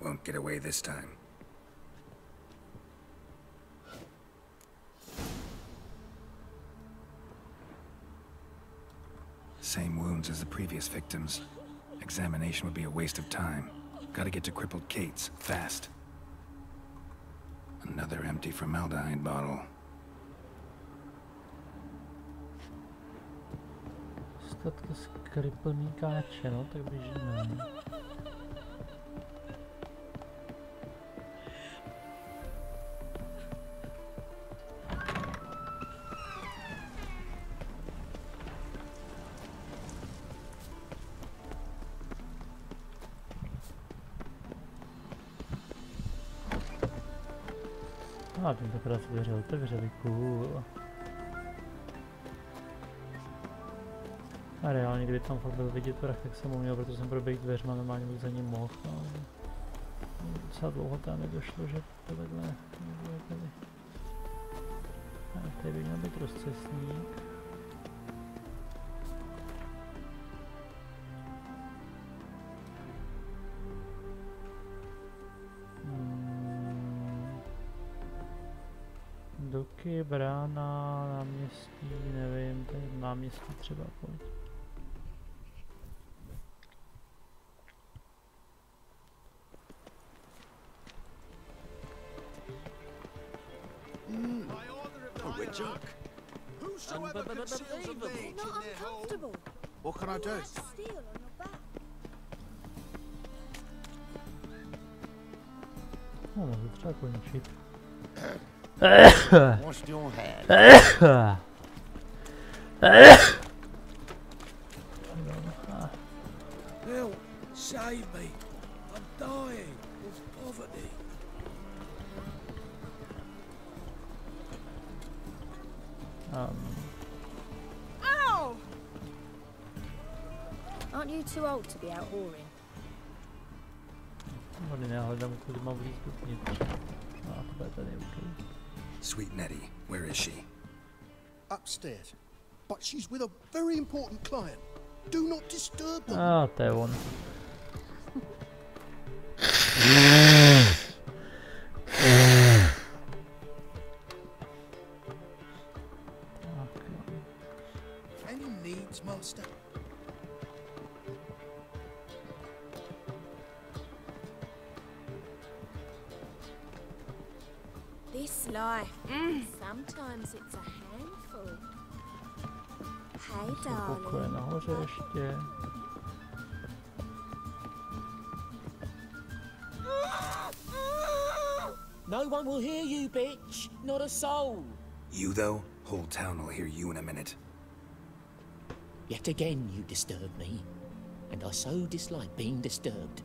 Won't get away this time. Same wounds as the previous victims. Examination would be a waste of time. Gotta get to crippled Kate's, fast. Another empty formaldehyde bottle. Statky skriplný káče, no, tak běžíme. Tentokrát se dveře otevřely, cool. A reálně, kdyby tam fakt byl vidět vrah, tak jsem uměl, protože jsem proběhl dveřma, normálně bych za ním mohl. No. Docela dlouho tam nedošlo, že to takhle nebylo tady. A tady by měl být rozcestník. Doky, brána, náměstí, nevím, tady náměstí třeba pojď. What can I do? No, to třeba končit. Wash your head. Help! Save me! I'm dying of poverty. Ow! Aren't you too old to be out whoring? Sweet Nettie, where is she? upstairs. But she's with a very important client. Do not disturb them. Ah, to je on. Any needs, master? This life, sometimes it's a handful. Hey, Pokoje darling. nahoře ještě. No one will hear you, bitch. Not a soul. You, though? Whole town will hear you in a minute. Yet again you disturb me, and I so dislike being disturbed.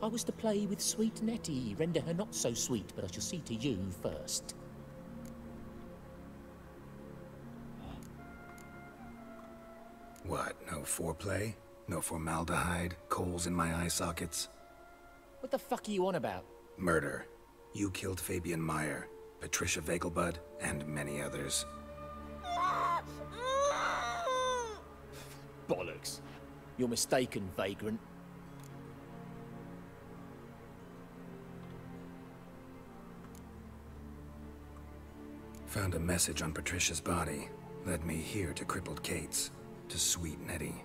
I was to play with sweet Nettie, render her not so sweet, but I shall see to you first. What, no foreplay? No formaldehyde? Coals in my eye sockets? What the fuck are you on about? Murder. You killed Fabian Meyer, Patricia Vegelbud, and many others. Bollocks. You're mistaken, vagrant. Found a message on Patricia's body. Led me here to crippled Kate's. To sweet Nettie.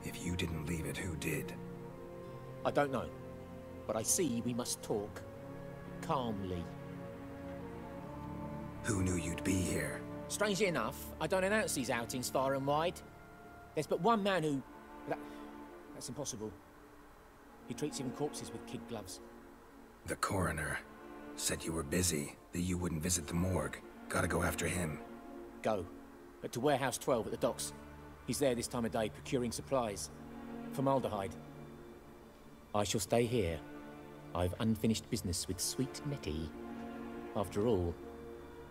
If you didn't leave it, who did? I don't know, but I see we must talk. Calmly. Who knew you'd be here? Strangely enough, I don't announce these outings far and wide. There's but one man who... That's impossible. He treats even corpses with kid gloves. The coroner. Said you were busy, that you wouldn't visit the morgue. Gotta go after him. Go. But to Warehouse 12 at the docks. He's there this time of day, procuring supplies. Formaldehyde. I shall stay here. I've unfinished business with sweet Nettie. After all,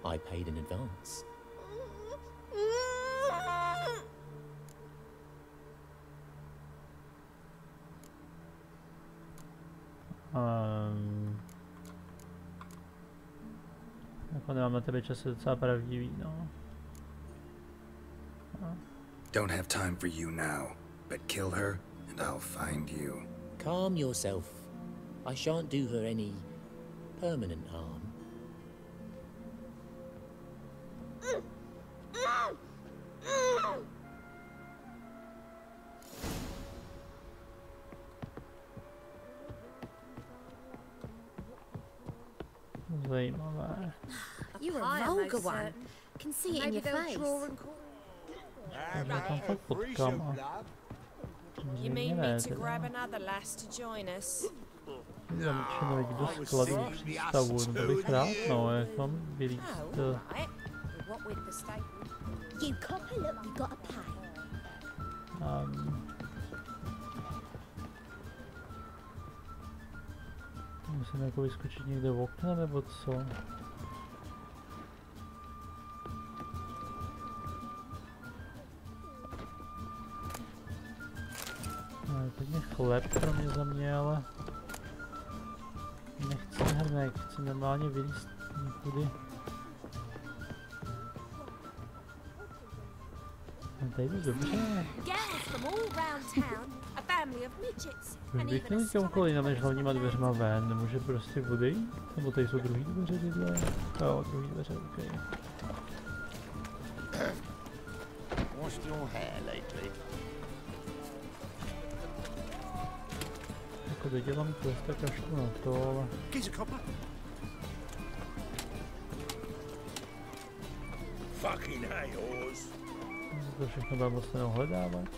I paid in advance. Jako nemám na tebe čas, je docela pravdivý, no. Don't have time for you now, but kill her and I'll find you. Calm yourself. I shan't do her any permanent harm. Zajímavé. You're a vulgar one. Can see it in your face. Tam fakt potkám a... You mean me to grab another lass to join us? Zamčeno lidi do skladu přístavu, no to bych rád, no, jak mám vylíst... You cop a look, you gotta pay. Musím jako vyskočit někde v okna, nebo co? No, teď mě chleb pro mě za mě, ale... Nechci hrnek, chci normálně vylíst někudy. No tady jdu dobře. Už bych měl kamkoliv jinam než hlavníma dveřma ven, nemůže prostě vody? Nebo tady jsou druhý dveře tyhle? Jo, druhý dveře, okej. Washed your hair lately? Jako dodělám quest, tak kašlu na to, ale... Fucking hayors. To všechno byl moc neohledávač.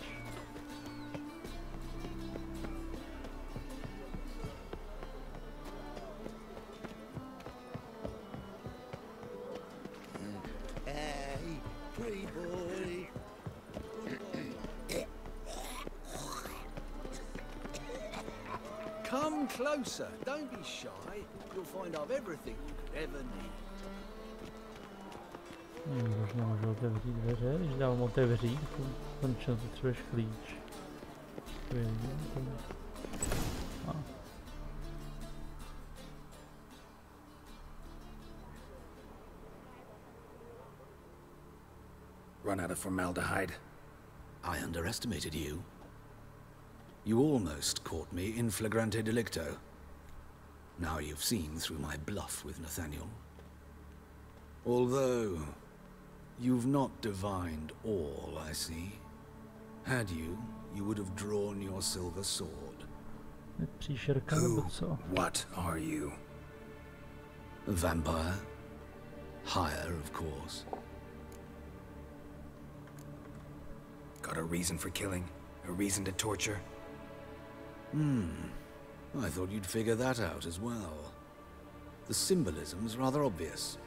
Hey, pretty boy. Come closer, don't be shy. You'll find I've everything you could ever need. Možná můžu otevřít dveře, když dávám otevřít, konečně potřebuješ klíč. To je Run out of formaldehyde. I underestimated you. You almost caught me in flagrante delicto. Now you've seen through my bluff with Nathaniel. Although, you've not divined all, I see. Had you, you would have drawn your silver sword. Who, what are you? A vampire. Higher, of course. Got a reason for killing? A reason to torture? I thought you'd figure that out as well. The symbolism's rather obvious.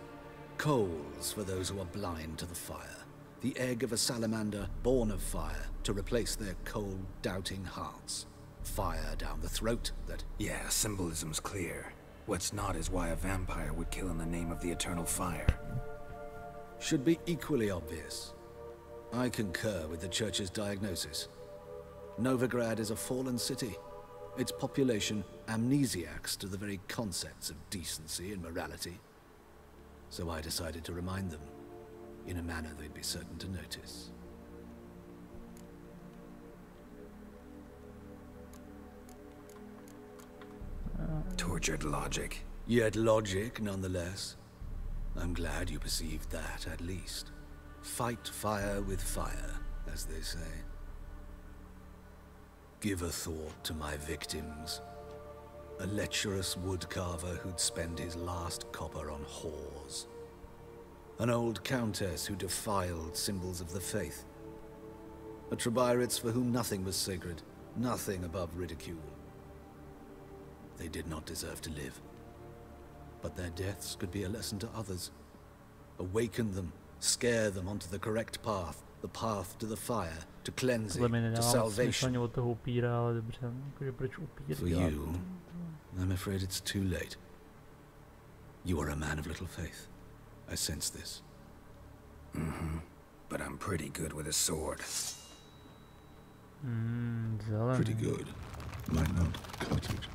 Coals for those who are blind to the fire. The egg of a salamander born of fire to replace their cold, doubting hearts. Fire down the throat that... Yeah, symbolism's clear. What's not is why a vampire would kill in the name of the eternal fire. Should be equally obvious. I concur with the Church's diagnosis. Novigrad is a fallen city. Its population amnesiacs to the very concepts of decency and morality. So I decided to remind them, in a manner they'd be certain to notice. Tortured logic. Yet logic, nonetheless. I'm glad you perceived that, at least. Fight fire with fire, as they say. Give a thought to my victims. A lecherous woodcarver who'd spend his last copper on whores. An old countess who defiled symbols of the faith. A Trebirates for whom nothing was sacred, nothing above ridicule. They did not deserve to live. But their deaths could be a lesson to others. Awaken them, scare them onto the correct path, the path to the fire, to cleansing, to salvation. For you, I'm afraid it's too late. You are a man of little faith. I sense this. But I'm pretty good with a sword. Pretty good. Might not cut it.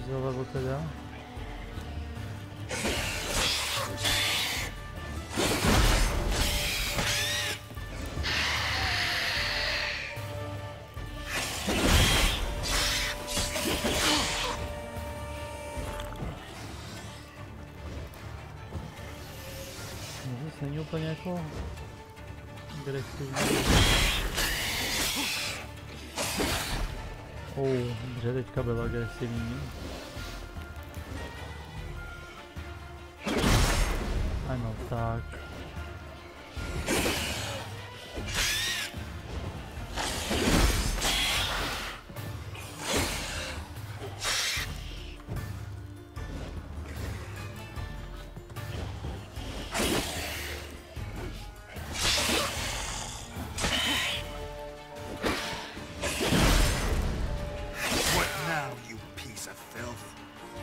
Zelevo teda. Zase není úplně jako agresivní. Dobře, teďka byl agresivní. Ano, tak.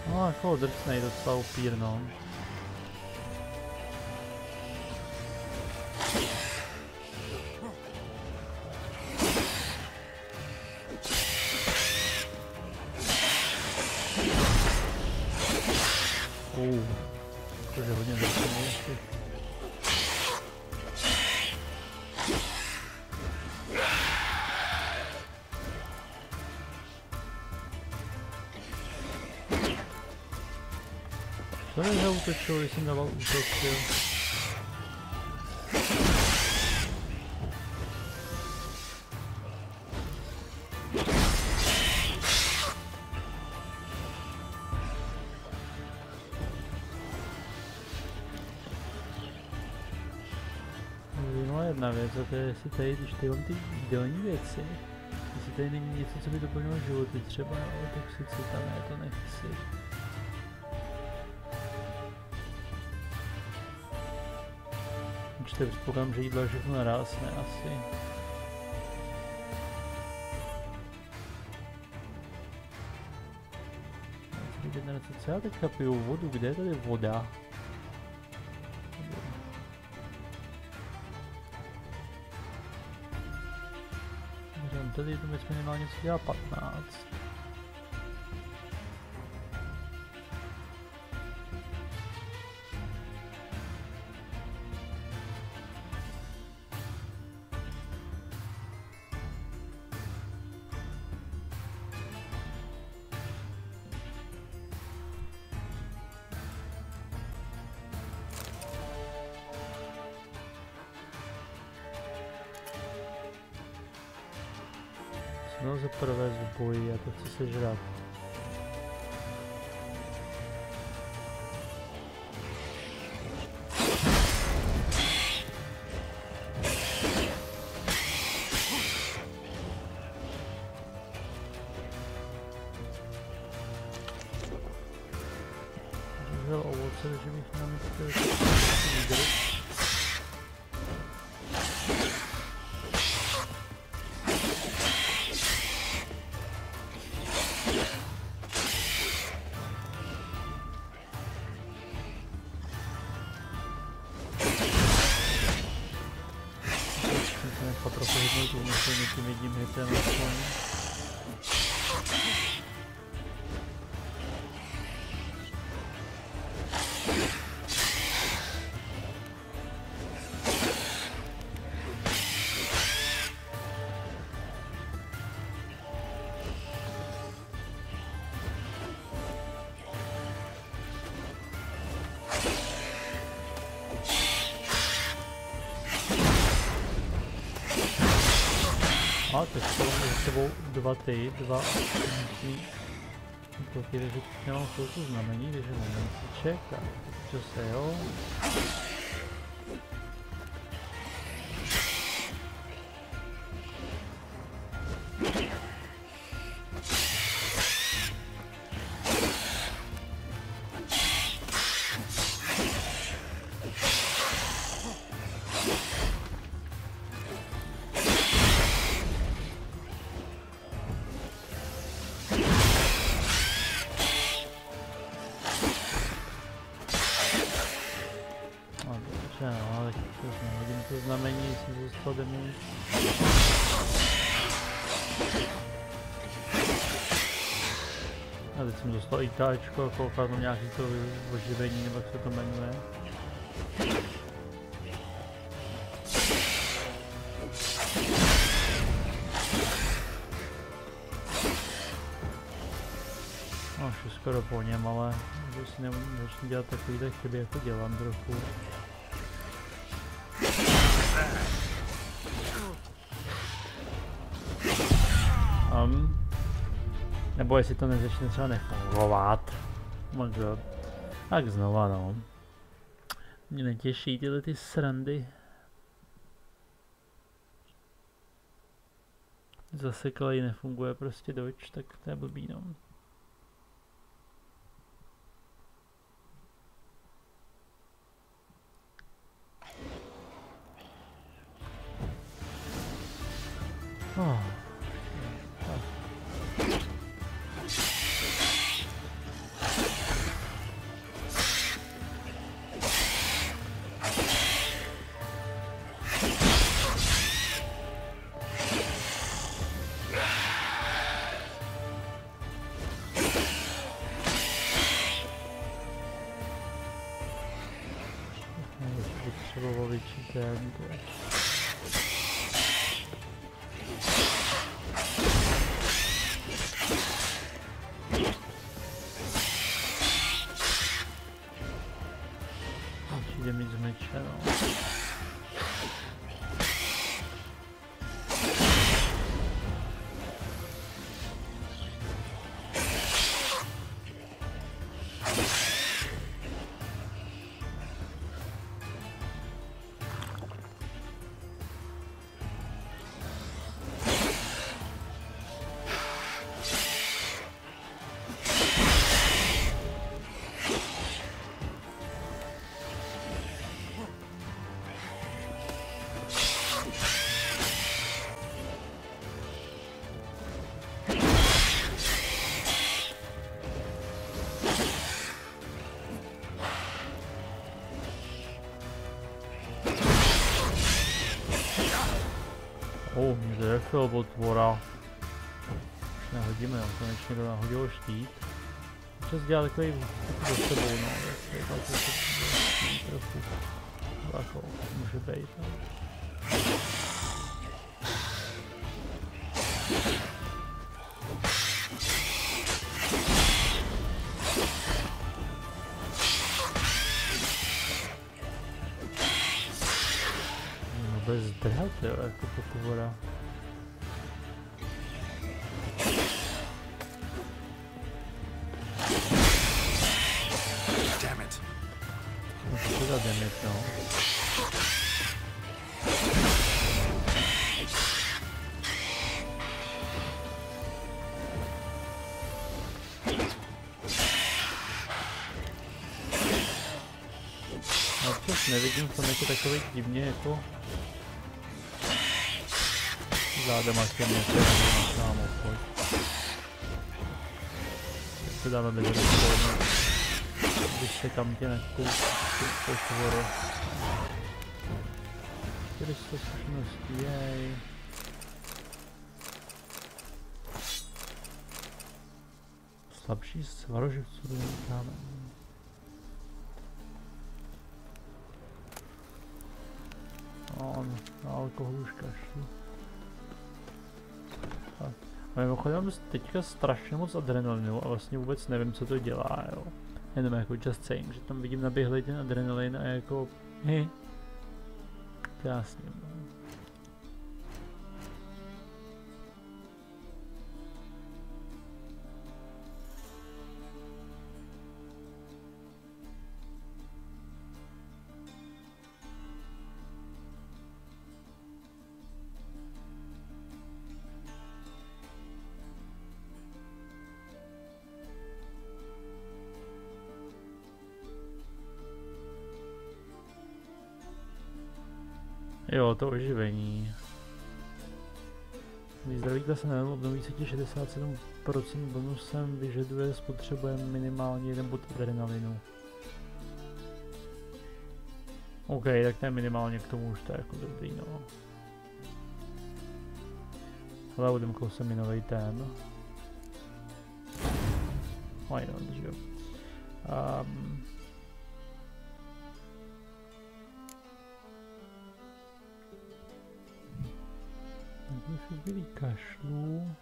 No, jako drsnej docela upír, no. Jakože hodně drsnej ještě. To nezautočil, když jsem dával útok, jo. Zajímavá jedna věc, a to je, jestli tady, když tady mám ty jídelní věci, jestli tady není něco, co by doplnilo životy, třeba, ale toxicita, ne, to nechci. Určitě předpokládám, že jídlo je všechno naraz, ne asi. Co já teďka piju vodu? Kde je tady voda? tady tu věc minimálně co dělá 15. Nelze provést v boji, já to chci sežrat. Žel ovoce, takže bych měl mít výběr. Tím jedním hitem aspoň. A teď jsou za sebou dva útoky, takže nemám chvilku znamení, takže momentíček, tak zase jo. Znamení jsem dostal damage. A teď jsem dostal IKčko a koukal na nějaký to oživení, nebo jak se to jmenuje. No, už je skoro po něm, ale že si nezačnu dělat takovýhle chyby, jako dělám trochu. Nebo jestli to nezačne třeba nefungovat. Tak znova no. Mě netěší tyhle ty srandy. Zaseklej nefunguje prostě Dodge, tak to je blbý no. Potřeboval větší tempo. Přijde mi z meče, no. Mě trefil potvora. Už nehodíme, jo, konečně to nahodilo štít. Čas dělá takový do sebou, no, tak se trochu jako může být. No. Bez zdrhat, jo, jako potvora. Damn it. Co to damn it, no. No občas nevidím v tom jako takový divně jako zádama k těm něco nám obchod. Tak to dáme bez rozporu. Když se kam tě nekouší potvory. 400 zkušeností, jej. Slabší svaroživců doníkáme. Na alkohol už kašlu. Tak. A mimochodem mám teďka strašně moc adrenalinu a vlastně vůbec nevím, co to dělá, jo. Jenom jako just saying, že tam vidím naběhlej ten adrenalin a jako krásně. Jo, to oživení. Zdraví klasa na obnoví se ti 67% bonusem, vyžaduje, spotřebuje minimálně 1 bod adrenalinu. OK, tak to je minimálně k tomu už to je jako dobrý, no. Hele, odemkl se mi novej ten. Why not, že jo. Chvíli kašlu.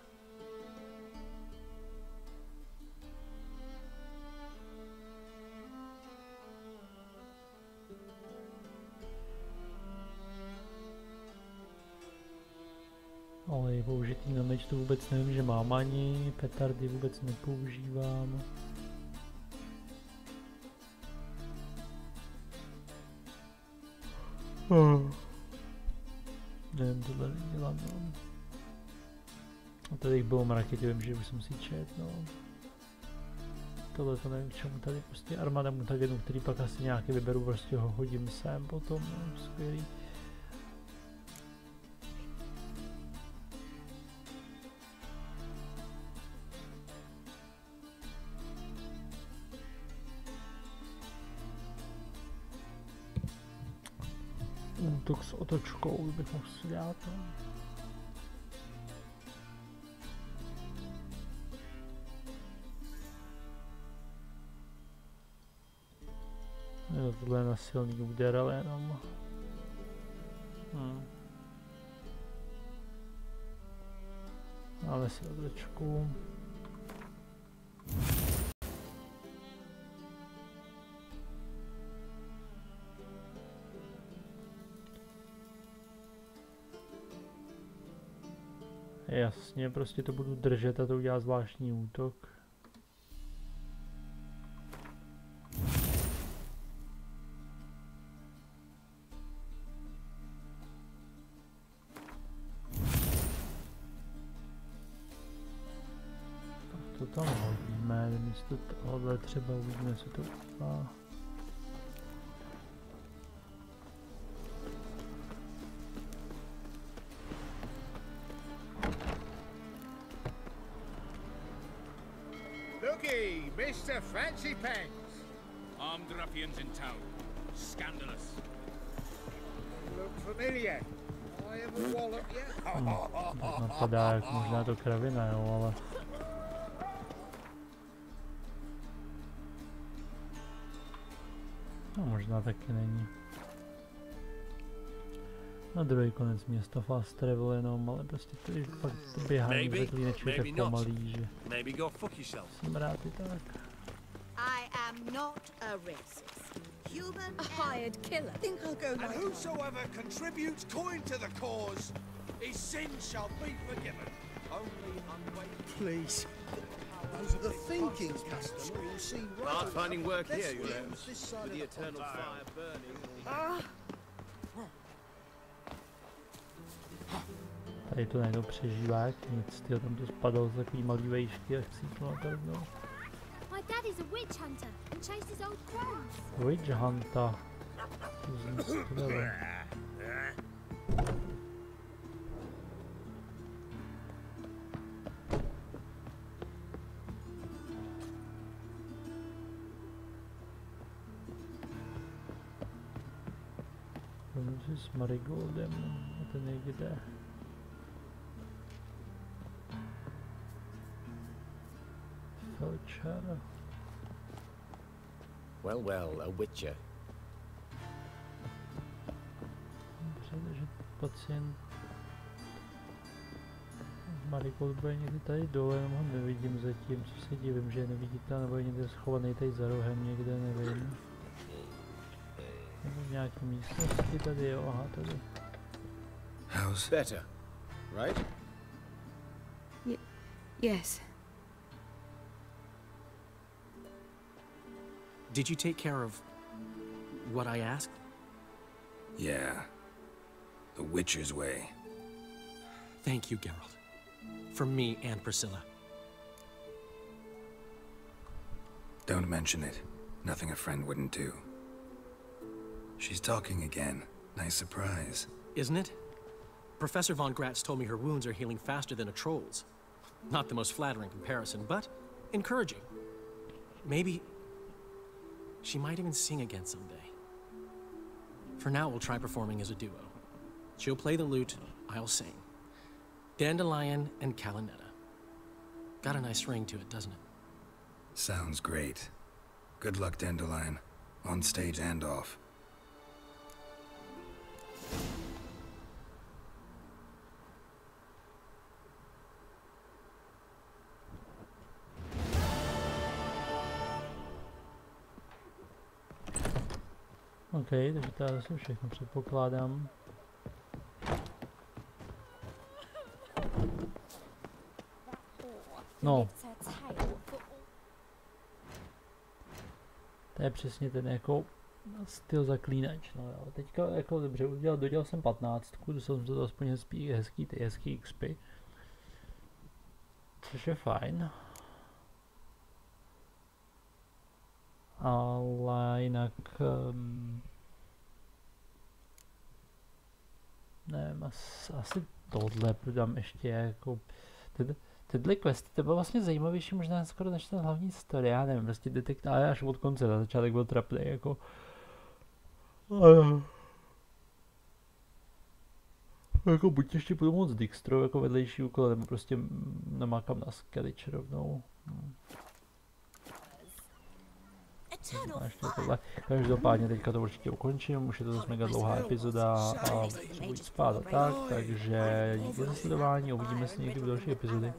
Ale je použitý na meč, to vůbec nevím, že mám ani, petardy vůbec nepoužívám. Nevím, tohle nedělám, no. A tady bylo mraketě, vím, že už jsem si čet, no. Tohle to nevím k čemu, tady prostě armáda mutagenu, který pak asi nějaký vyberu, prostě ho hodím sem potom, no, skvělý. Útok s otočkou bych mohl si dát, no. Jo, tohle je na silný úder, ale jenom. Ale si otočku. Jasně, prostě to budu držet a to udělá zvláštní útok. Tak to tam hodíme, místo tohohle třeba uvidíme, co to udělá. Mr. Fancy Pants. Armed ruffians in town. Scandalous. Look familiar. Napadá jak možná to kravina, jo, ale... No možná taky není. Na druhý konec města fast travel jenom, ale prostě to je fakt to běhání v zaklínači je tak pomalý, že... Jsem rád i tak. I am not a racist. Human, a hired killer. Think I'll go and whosoever contributes coin to the cause, his sins shall be forgiven. Only unweighted. Please. Those are the thinking customer you see right. Hard finding work here, you know, with the eternal fire burning. Tady to najednou přežívák, nic, tyjo, tam to spadalo z takový malý vejšky a chcíplo na to jednou. My dad is a witch hunter and chased his old crones. Witch hunter. To zní skvěle. S Marigoldem, a ten někde. Felčar. Well, well, a witcher. Dobře, takže pacient Marigold bude někdy tady dole, jenom ho nevidím zatím, co se divím, že je nevidíte, nebo je někde schovaný tady za rohem, někde nevím. Nebo v nějaké místnosti tady, jo, aha, tady. How's better, right? Yes. Did you take care of what I asked? Yeah. The Witcher's way. Thank you, Geralt. From me and Priscilla. Don't mention it. Nothing a friend wouldn't do. She's talking again. Nice surprise. Isn't it? Professor von Gratz told me her wounds are healing faster than a troll's. Not the most flattering comparison, but encouraging. Maybe she might even sing again someday. For now, we'll try performing as a duo. She'll play the lute, I'll sing. Dandelion and Calinetta. Got a nice ring to it, doesn't it? Sounds great. Good luck, Dandelion. On stage and off. OK, takže to je všechno, předpokládám. No. To je přesně ten jako styl zaklínač, no jo. Teďka jako dobře dodělal jsem 15, dostal jsem to aspoň hezký XP. Což je fajn. Ale jinak nevím, asi tohle dám ještě jako tyhle questy, to bylo vlastně zajímavější možná skoro než ten hlavní story, já nevím, prostě ale až od konce, na začátek byl trapný, jako jako buď ještě budu moc Dijkstrou jako vedlejší úkol, nebo prostě namákám na skelič rovnou. Každopádně teďka to určitě ukončím, už je to zase mega dlouhá epizoda a budu spát a tak, takže díky za sledování, uvidíme se někdy v další epizody.